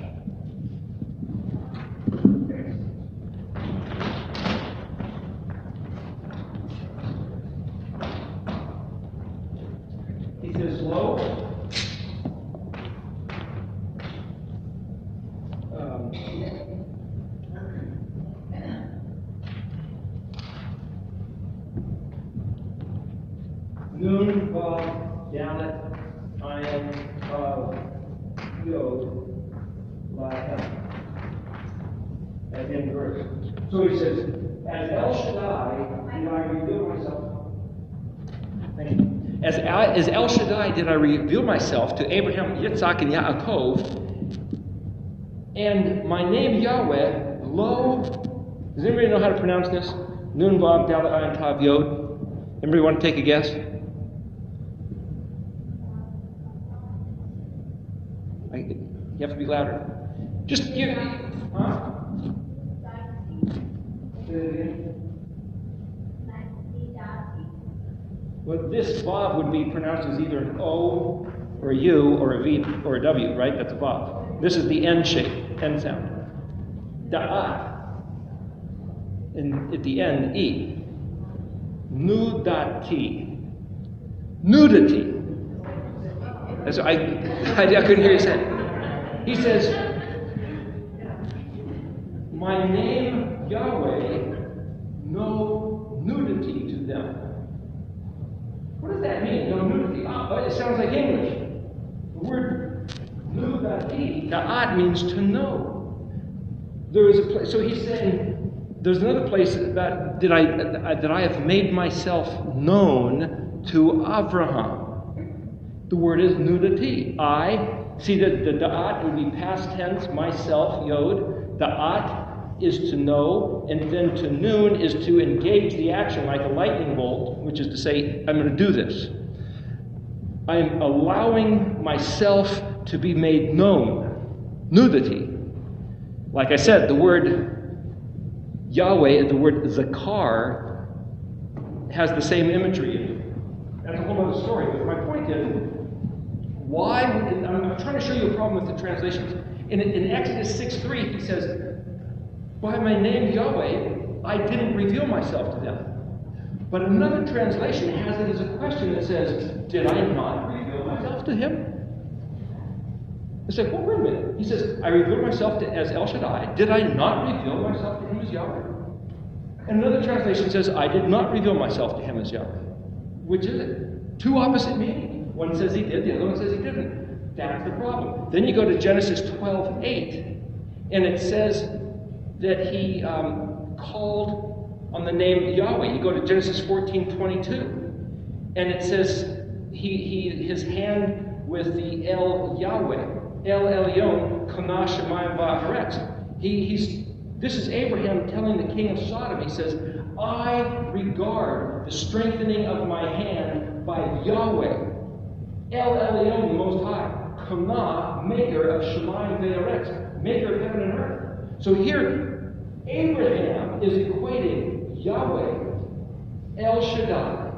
He says, lo. Nun, Vav, Dalet, Ayin, Vav, Yod, Lahem. As in verse. So he says, as El Shaddai did I reveal myself. Thank you. As El Shaddai did I reveal myself to Abraham, Yitzhak, and Yaakov, and my name Yahweh, lo. Does anybody know how to pronounce this? Nun, Vav, Dalet, Ayin, Tav, Yod. Anybody want to take a guess? You have to be louder. Just you. Huh? Well, this Vav would be pronounced as either an O or a U or a V or a W, right? That's a Vav. This is the N shape, N sound. Da'at. And at the end, E. Nudati. Nudity. That's I couldn't hear you say it. He says, my name, Yahweh, no nudity to them. What does that mean, no nudity? It sounds like English. The word nudati, da'at, means to know. There is a place, so he's saying, there's another place that I have made myself known to Abraham. The word is nudity. See that the da'at would be past tense, myself, Yod. Da'at is to know, and then to noon is to engage the action like a lightning bolt, which is to say, I'm going to do this. I'm allowing myself to be made known. Nudity. Like I said, the word Yahweh, the word Zakar, has the same imagery. That's a whole other story, but my point is, why would I'm trying to show you a problem with the translations. In Exodus 6:3, he says, by my name Yahweh, I didn't reveal myself to them. But another translation has it as a question that says, did I not reveal myself to him? It's like, well, wait a minute. He says, I revealed myself as El Shaddai. Did I not reveal myself to him as Yahweh? And another translation says, I did not reveal myself to him as Yahweh. Which is it? Two opposite meanings. One says he did, the other one says he didn't. That's the problem. Then you go to Genesis 12:8, and it says that he called on the name Yahweh. You go to Genesis 14:22, and it says his hand with the El Yahweh, El Elyon, Kana Shemayim Va'aretz. This is Abraham telling the king of Sodom. He says, I regard the strengthening of my hand by Yahweh, El Elyon, the Most High, Kana, maker of Shemayim Va'aretz, maker of heaven and earth. So here, Abraham is equating Yahweh, El Shaddai,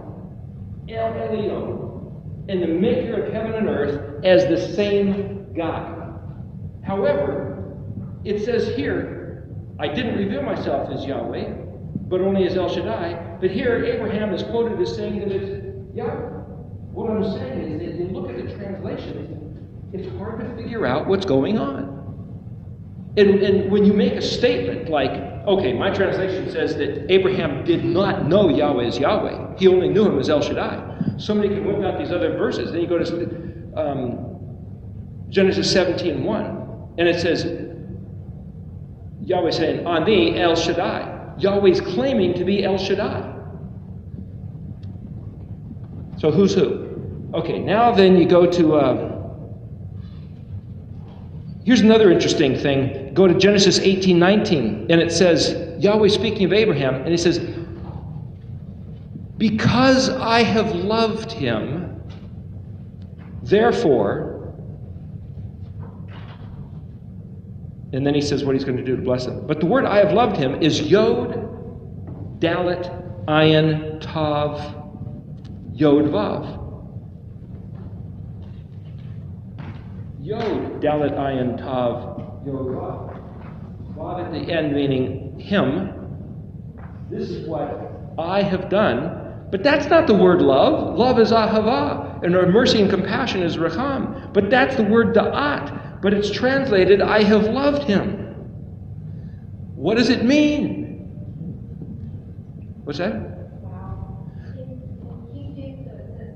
El Elyon, and the maker of heaven and earth as the same God. However, it says here, I didn't reveal myself as Yahweh, but only as El Shaddai. But here, Abraham is quoted as saying that it's Yahweh. What I'm saying is that you look at the translation, it's hard to figure out what's going on. And when you make a statement like, okay, my translation says that Abraham did not know Yahweh as Yahweh. He only knew him as El Shaddai. Somebody can whip out these other verses. Then you go to Genesis 17:1, and it says, Yahweh saying, on thee, El Shaddai. Yahweh's claiming to be El Shaddai. So who's who? Okay, now then you go to, here's another interesting thing. Go to Genesis 18:19, and it says, Yahweh speaking of Abraham, and he says, because I have loved him, therefore, and then he says what he's going to do to bless him. But the word I have loved him is Yod, Dalet, Ayin, Tav, Yod, Vav. Yod, Dalet, Ayin, Tav, Yod, Vav. Vav at the end meaning him. This is what I have done. But that's not the word love. Love is ahava. And mercy and compassion is racham. But that's the word da'at. But it's translated, I have loved him. What does it mean? What's that? Wow. King James says,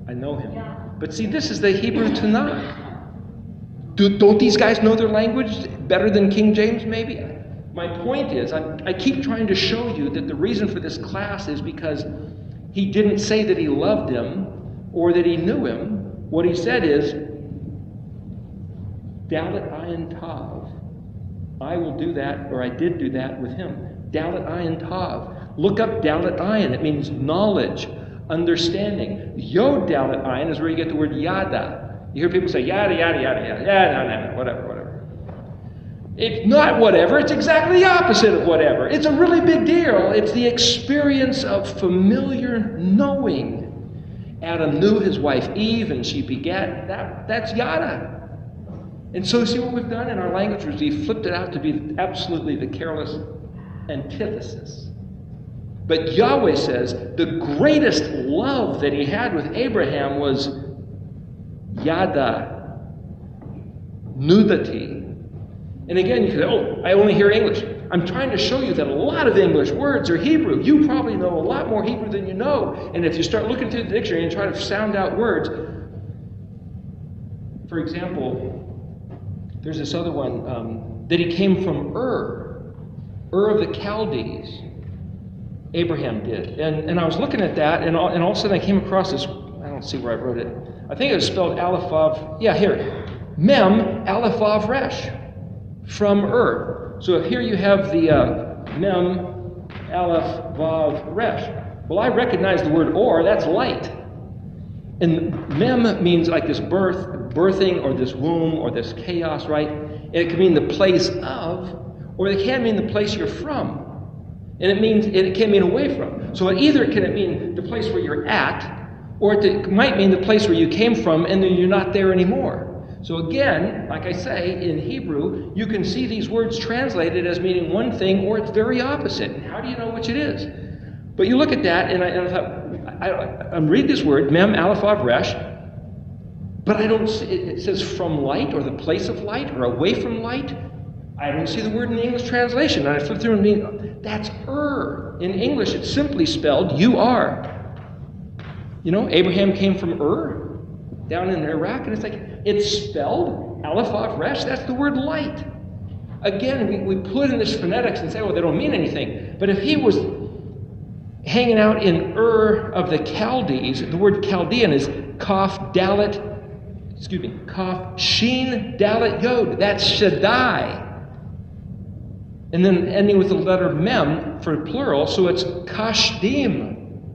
I know him. Yeah. But see, this is the Hebrew Tanakh. Don't these guys know their language better than King James, maybe? My point is, I keep trying to show you that the reason for this class is because he didn't say that he loved him or that he knew him. What he said is, Dalet Ayin Tav. I will do that, or I did do that with him. Dalet Ayin Tav. Look up Dalet Ayin. It means knowledge, understanding. Yod Dalet Ayin is where you get the word yada. You hear people say yada, yada, yada, yada. Yeah, no, whatever. It's not whatever. It's exactly the opposite of whatever. It's a really big deal. It's the experience of familiar knowing. Adam knew his wife Eve, and she begat. That's yada. And so see what we've done in our language is we flipped it out to be absolutely the careless antithesis. But Yahweh says the greatest love that he had with Abraham was yada, nudity. And again, you could say, oh, I only hear English. I'm trying to show you that a lot of English words are Hebrew. You probably know a lot more Hebrew than you know. And if you start looking through the dictionary and try to sound out words, for example, there's this other one that he came from Ur of the Chaldees. Abraham did. And I was looking at that, and all of a sudden I came across this, I don't see where I wrote it. I think it was spelled Aleph Vav, yeah, here. Mem Aleph Vav Resh, from Ur. So here you have the Mem Aleph Vav Resh. Well, I recognize the word or, that's light. And mem means like this birthing, or this womb, or this chaos, right? And it can mean the place of, or it can mean the place you're from. And it can mean away from. So either can it mean the place where you're at, or it might mean the place where you came from and then you're not there anymore. So again, like I say, in Hebrew, you can see these words translated as meaning one thing or its very opposite. And how do you know which it is? But you look at that, and I thought, I'm reading this word, Mem, Aleph, Vav, Resh, but I don't see, it says from light, or the place of light, or away from light. I don't see the word in the English translation. And I flip through and mean, that's In English, it's simply spelled you-are. You know, Abraham came from Ur, down in Iraq, and it's spelled Aleph, Vav, Resh. That's the word light. Again, we put in this phonetics and say, well, they don't mean anything. But if he was hanging out in Ur of the Chaldees, the word Chaldean is Kaf Shin Dalet Yod. That's Shaddai. And then ending with the letter Mem for plural, so it's Kashadim,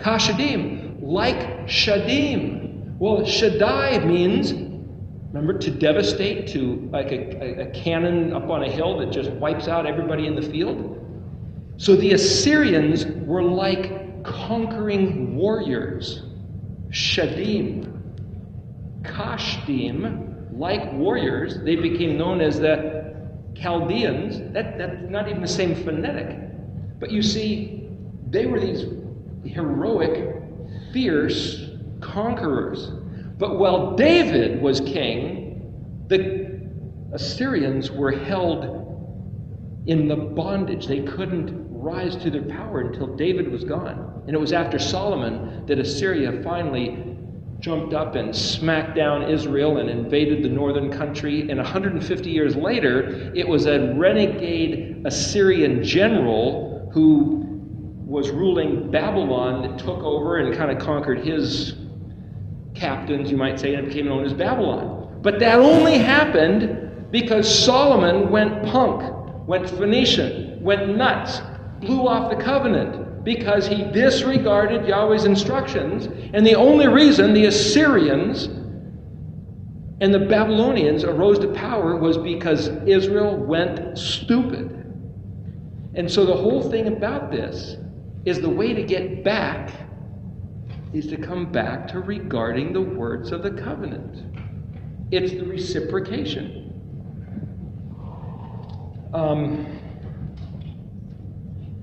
like Shadim. Well, Shaddai means, remember, to devastate, to like a cannon up on a hill that just wipes out everybody in the field. So the Assyrians were like conquering warriors. Shadim. Kashdim, like warriors, they became known as the Chaldeans. That's not even the same phonetic. But you see, they were these heroic, fierce conquerors. But while David was king, the Assyrians were held in the bondage. They couldn't rise to their power until David was gone. And it was after Solomon that Assyria finally jumped up and smacked down Israel and invaded the northern country. And 150 years later, it was a renegade Assyrian general who was ruling Babylon that took over and kind of conquered his captains, you might say, and it became known as Babylon. But that only happened because Solomon went punk, went Phoenician, went nuts, blew off the covenant, because he disregarded Yahweh's instructions. And the only reason the Assyrians and the Babylonians arose to power was because Israel went stupid. And so the whole thing about this is the way to get back is to come back to regarding the words of the covenant. It's the reciprocation.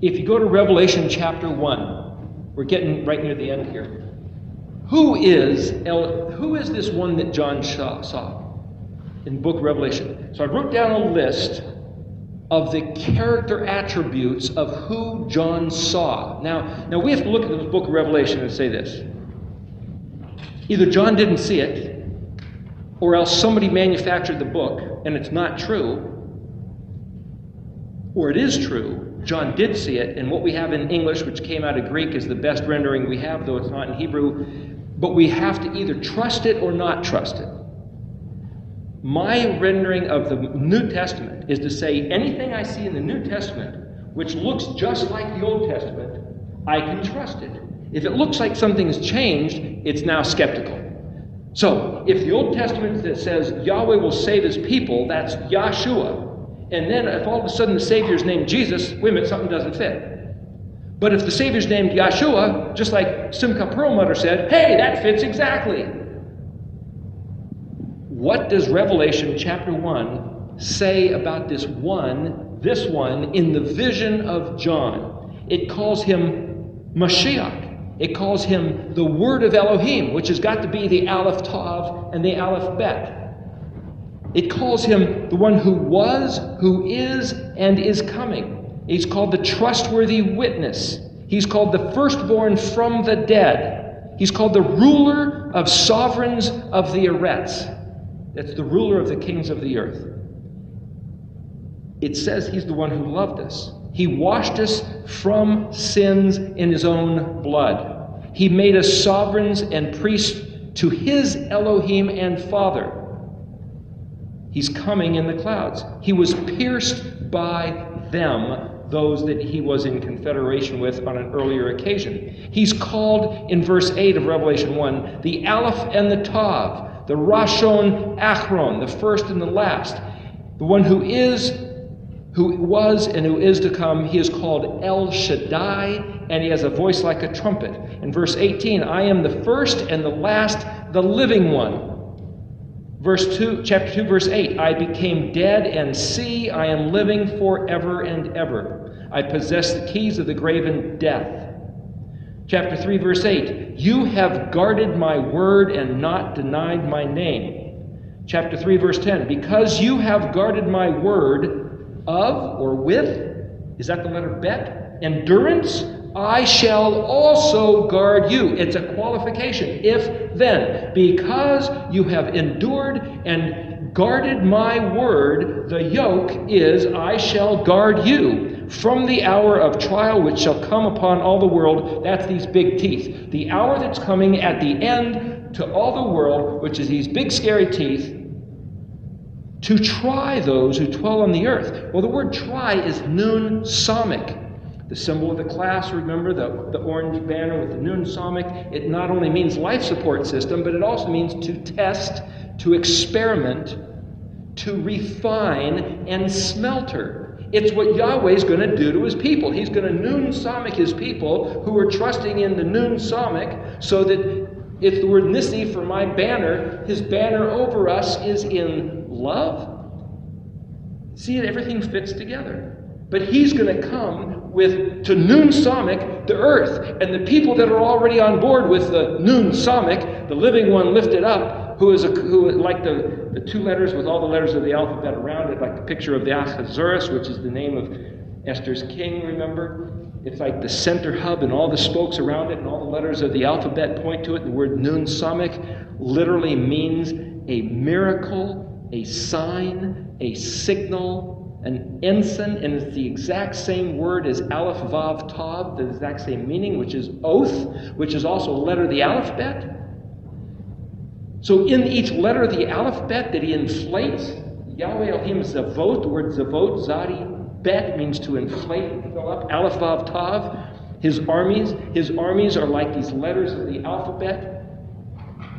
If you go to Revelation chapter 1, we're getting right near the end here. Who is this one that John saw in the book of Revelation? So I wrote down a list of the character attributes of who John saw. Now we have to look at the book of Revelation and say this. Either John didn't see it, or else somebody manufactured the book and it's not true, or it is true. John did see it, and what we have in English, which came out of Greek, is the best rendering we have, though it's not in Hebrew. But we have to either trust it or not trust it. My rendering of the New Testament is to say anything I see in the New Testament, which looks just like the Old Testament, I can trust it. If it looks like something has changed, it's now skeptical. So, if the Old Testament that says Yahweh will save his people, that's Yahshua. And then if all of a sudden the Savior's named Jesus, wait a minute, something doesn't fit. But if the Savior's named Yahshua, just like Simcha Perlmutter said, hey, that fits exactly. What does Revelation chapter 1 say about this one in the vision of John? It calls him Mashiach. It calls him the Word of Elohim, which has got to be the Aleph Tav and the Aleph Bet. It calls him the one who was, who is, and is coming. He's called the trustworthy witness. He's called the firstborn from the dead. He's called the ruler of sovereigns of the Eretz. That's the ruler of the kings of the earth. It says he's the one who loved us. He washed us from sins in his own blood. He made us sovereigns and priests to his Elohim and Father. He's coming in the clouds. He was pierced by them, those that he was in confederation with on an earlier occasion. He's called, in verse 8 of Revelation 1, the Aleph and the Tav, the Rashon Achron, the first and the last. The one who is, who was, and who is to come. He is called El Shaddai, and he has a voice like a trumpet. In verse 18, I am the first and the last, the living one. Chapter 2, verse 8, I became dead, and see, I am living forever and ever. I possess the keys of the grave and death. Chapter 3, verse 8, you have guarded my word and not denied my name. Chapter 3, verse 10, because you have guarded my word of, or with, is that the letter bet? Endurance, I shall also guard you. It's a qualification. If then, because you have endured and guarded my word, the yoke is, I shall guard you from the hour of trial which shall come upon all the world. That's these big teeth. The hour that's coming at the end to all the world, which is these big scary teeth, to try those who dwell on the earth. Well, the word try is nun somic. The symbol of the class, remember, the orange banner with the nun somic, it not only means life support system, but it also means to test, to experiment, to refine, and smelter. It's what Yahweh is going to do to his people. He's going to nun somic his people who are trusting in the nun somic, so that it's the word nissi for my banner. His banner over us is in love. See, everything fits together. But he's going to come to nun somic the earth, and the people that are already on board with the nun somic, the living one lifted up, who like the two letters with all the letters of the alphabet around it, like the picture of the Ahasuerus, which is the name of Esther's king, remember? It's like the center hub and all the spokes around it, and all the letters of the alphabet point to it. The word nun somic literally means a miracle, a sign, a signal, an ensign, and it's the exact same word as Aleph, Vav, Tav, the exact same meaning, which is oath, which is also a letter of the alphabet. So in each letter of the alphabet that he inflates, Yahweh Elohim Zavot, the word Zavot, Zadi, Bet means to inflate and fill up. Aleph, Vav, Tav, his armies are like these letters of the alphabet.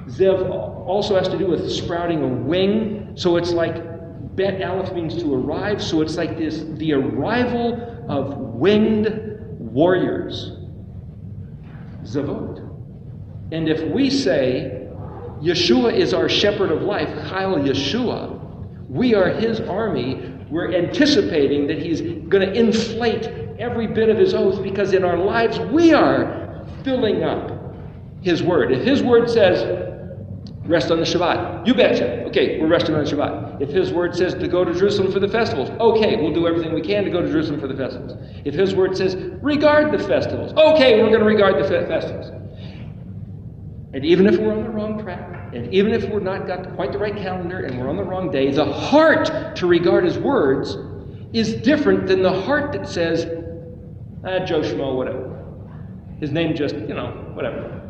Zev also has to do with sprouting a wing, so it's like Bet Aleph means to arrive, so it's like this, the arrival of winged warriors. Zavot. And if we say, Yeshua is our shepherd of life, Chayil Yeshua, we are his army, we're anticipating that he's going to inflate every bit of his oath, because in our lives we are filling up his word. If his word says, rest on the Shabbat, you betcha. Okay, we're resting on the Shabbat. If his word says to go to Jerusalem for the festivals, okay, we'll do everything we can to go to Jerusalem for the festivals. If his word says regard the festivals, okay, we're going to regard the festivals. And even if we're on the wrong track, and even if we're not got quite the right calendar and we're on the wrong day, the heart to regard his words is different than the heart that says, Joe Schmo, whatever. His name just, whatever.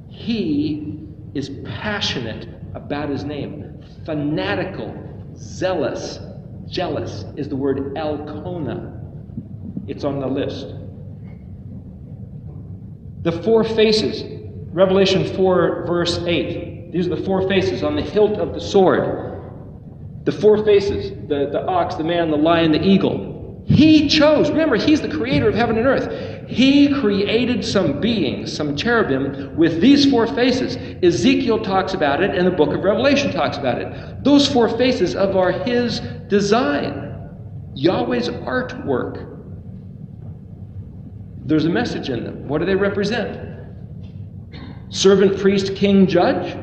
He is passionate about his name. Fanatical, zealous, jealous is the word Elkona. It's on the list. The four faces, Revelation 4, verse 8. These are the four faces on the hilt of the sword. The four faces, the ox, the man, the lion, the eagle. He chose, remember, he's the creator of heaven and earth. He created some beings, some cherubim, with these four faces. Ezekiel talks about it, and the book of Revelation talks about it. Those four faces are his design, Yahweh's artwork. There's a message in them. What do they represent? Servant, priest, king, judge.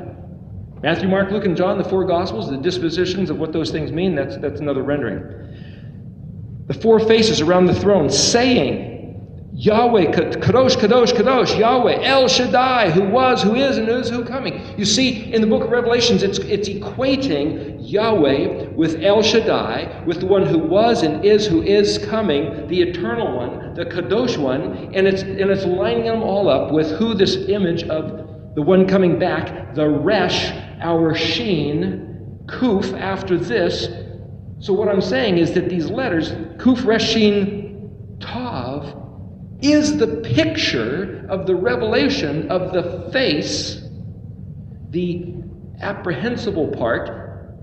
Matthew, Mark, Luke, and John, the four Gospels, the dispositions of what those things mean, that's another rendering. The four faces around the throne saying, Yahweh, Kadosh, Kadosh, Kadosh, Yahweh, El Shaddai, who was, who is, and who is who coming. You see, in the book of Revelations, it's equating Yahweh with El Shaddai, with the one who was and is, who is coming, the eternal one, the Kadosh one, and it's lining them all up with who this image of the one coming back, the Resh, our Shin, Kuf, after this. So what I'm saying is that these letters, Kuf, Resh, Shin, Tav, is the picture of the revelation of the face, the apprehensible part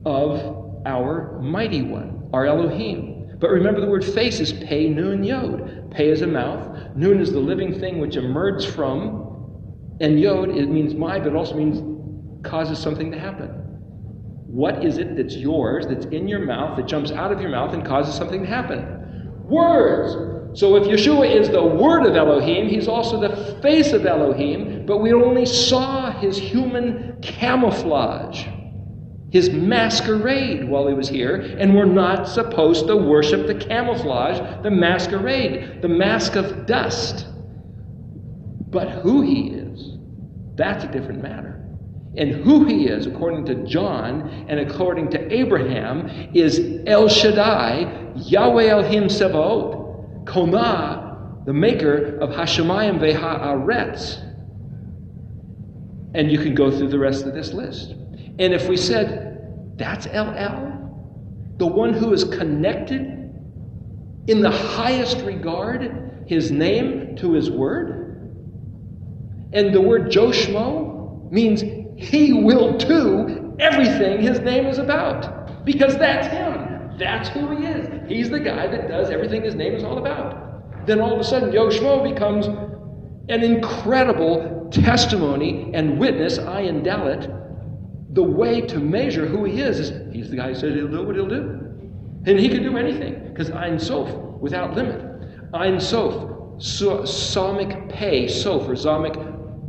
of our mighty one, our Elohim. But remember, the word face is Pei, Nun, Yod. Pei is a mouth. Nun is the living thing which emerged from And Yod, it means my, but it also means causes something to happen. What is it that's yours, that's in your mouth, that jumps out of your mouth and causes something to happen? Words. So if Yeshua is the Word of Elohim, he's also the face of Elohim, but we only saw his human camouflage, his masquerade while he was here, and we're not supposed to worship the camouflage, the masquerade, the mask of dust. But who he is, that's a different matter. And who he is, according to John and according to Abraham, is El Shaddai, Yahweh Elohim Sevaot, Konah, the maker of Hashemayim ve'ha'aretz. And you can go through the rest of this list. And if we said, that's El, the one who is connected in the highest regard, his name to his word, and the word Joshmo means he will do everything his name is about. Because that's him. That's who he is. He's the guy that does everything his name is all about. Then all of a sudden, Yoshmo becomes an incredible testimony and witness, ayin dalet. The way to measure who he is he's the guy who said he'll do what he'll do. And he can do anything. Because Ein Sof, without limit. Ein Sof, Somic Pei, Sof, or Zomic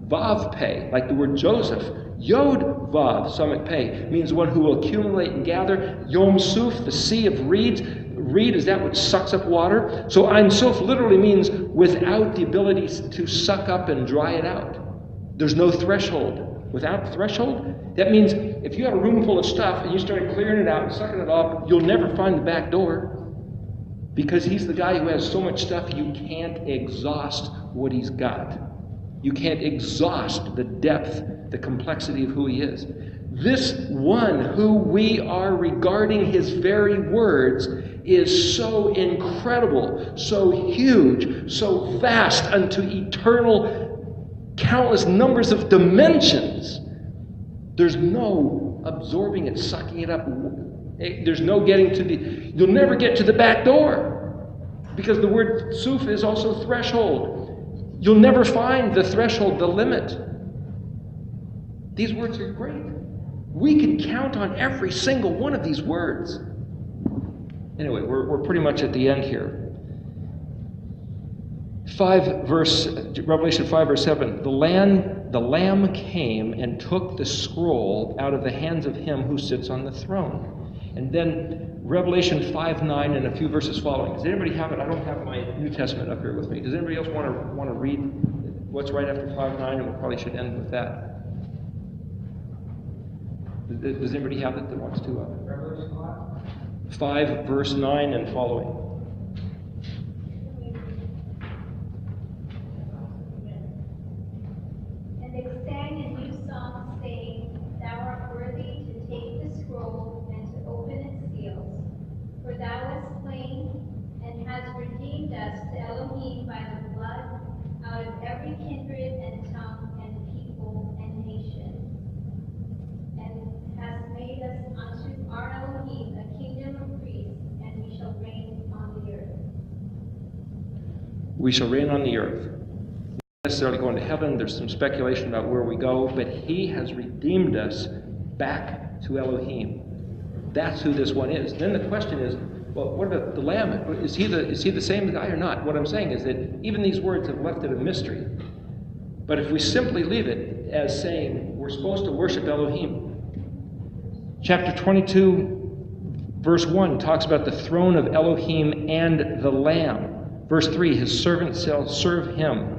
Vav Pei, like the word Joseph. Yod Vav, Somic Pei, means one who will accumulate and gather. Yom Suf, the sea of reeds. Reed is that which sucks up water. So Ein Sof literally means without the ability to suck up and dry it out. There's no threshold. Without threshold, that means if you have a room full of stuff and you started clearing it out and sucking it up, you'll never find the back door. Because he's the guy who has so much stuff you can't exhaust what he's got. You can't exhaust the depth, the complexity of who he is. This one who we are regarding his very words is so incredible, so huge, so vast unto eternal, countless numbers of dimensions. There's no absorbing it, sucking it up. There's no getting to you'll never get to the back door. Because the word suf is also threshold. You'll never find the threshold, the limit. These words are great. We can count on every single one of these words. Anyway, we're pretty much at the end here. Revelation 5, verse 7. The Lamb came and took the scroll out of the hands of him who sits on the throne. And then Revelation 5:9 and a few verses following. Does anybody have it? I don't have my New Testament up here with me. Does anybody else want to read what's right after 5:9? And we probably should end with that. Does anybody have it that wants to? Revelation 5, verse 9 and following. And they sang a new song, saying, Thou art worthy to take the scroll and to open its seals. For thou wast slain and hast redeemed us to Elohim by the blood out of every kindred and tongue and people and nation, and hast made us unto our Elohim a kingdom of priests, and we shall reign on the earth. We shall reign on the earth. Not necessarily going to heaven. There's some speculation about where we go, but he has redeemed us back to Elohim. That's who this one is. Then the question is, well, what about the Lamb? Is he the same guy or not? What I'm saying is that even these words have left it a mystery. But if we simply leave it as saying we're supposed to worship Elohim, chapter 22, verse 1 talks about the throne of Elohim and the Lamb. Verse 3, his servants shall serve him.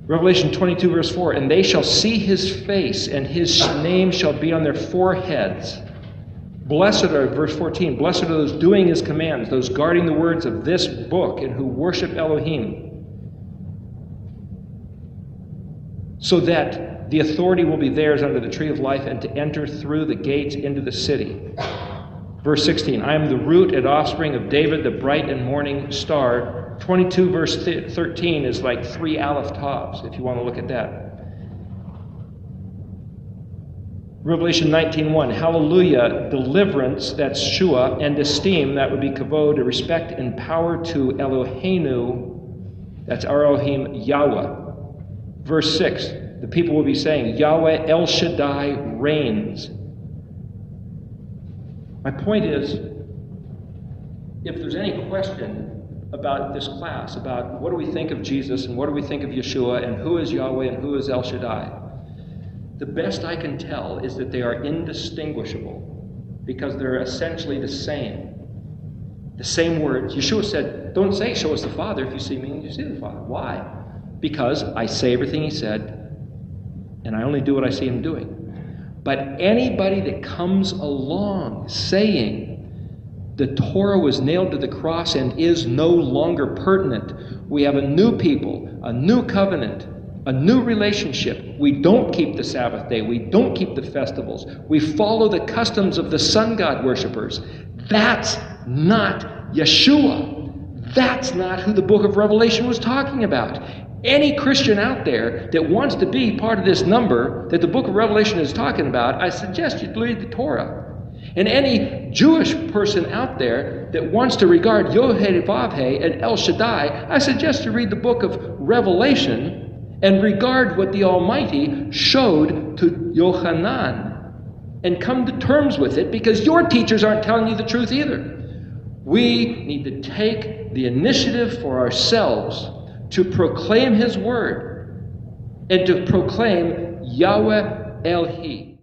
Revelation 22, verse 4, and they shall see his face, and his name shall be on their foreheads. Blessed are, verse 14, blessed are those doing his commands, those guarding the words of this book, and who worship Elohim, so that the authority will be theirs under the tree of life, and to enter through the gates into the city. Verse 16, I am the root and offspring of David, the bright and morning star. 22 verse 13 is like 3 Aleph Tavs, if you want to look at that. Revelation 19:1, hallelujah, deliverance, that's Shua, and esteem, that would be kavod, respect and power to Eloheinu, that's our Elohim, Yahweh. Verse 6, the people will be saying, Yahweh El Shaddai reigns. My point is, if there's any question about this class, about what do we think of Jesus and what do we think of Yeshua and who is Yahweh and who is El Shaddai, the best I can tell is that they are indistinguishable because they're essentially the same. The same words. Yeshua said, don't say, show us the Father. If you see me, you see the Father. Why? Because I say everything he said, and I only do what I see him doing. But anybody that comes along saying the Torah was nailed to the cross and is no longer pertinent, we have a new people, a new covenant, a new relationship. We don't keep the Sabbath day. We don't keep the festivals. We follow the customs of the sun god worshippers. That's not Yeshua. That's not who the book of Revelation was talking about. Any Christian out there that wants to be part of this number that the book of Revelation is talking about, I suggest you read the Torah. And any Jewish person out there that wants to regard Yod-Heh-Vav-Heh and El Shaddai, I suggest you read the book of Revelation and regard what the Almighty showed to Yochanan and come to terms with it, because your teachers aren't telling you the truth either. We need to take the initiative for ourselves to proclaim his word and to proclaim Yahweh El-He.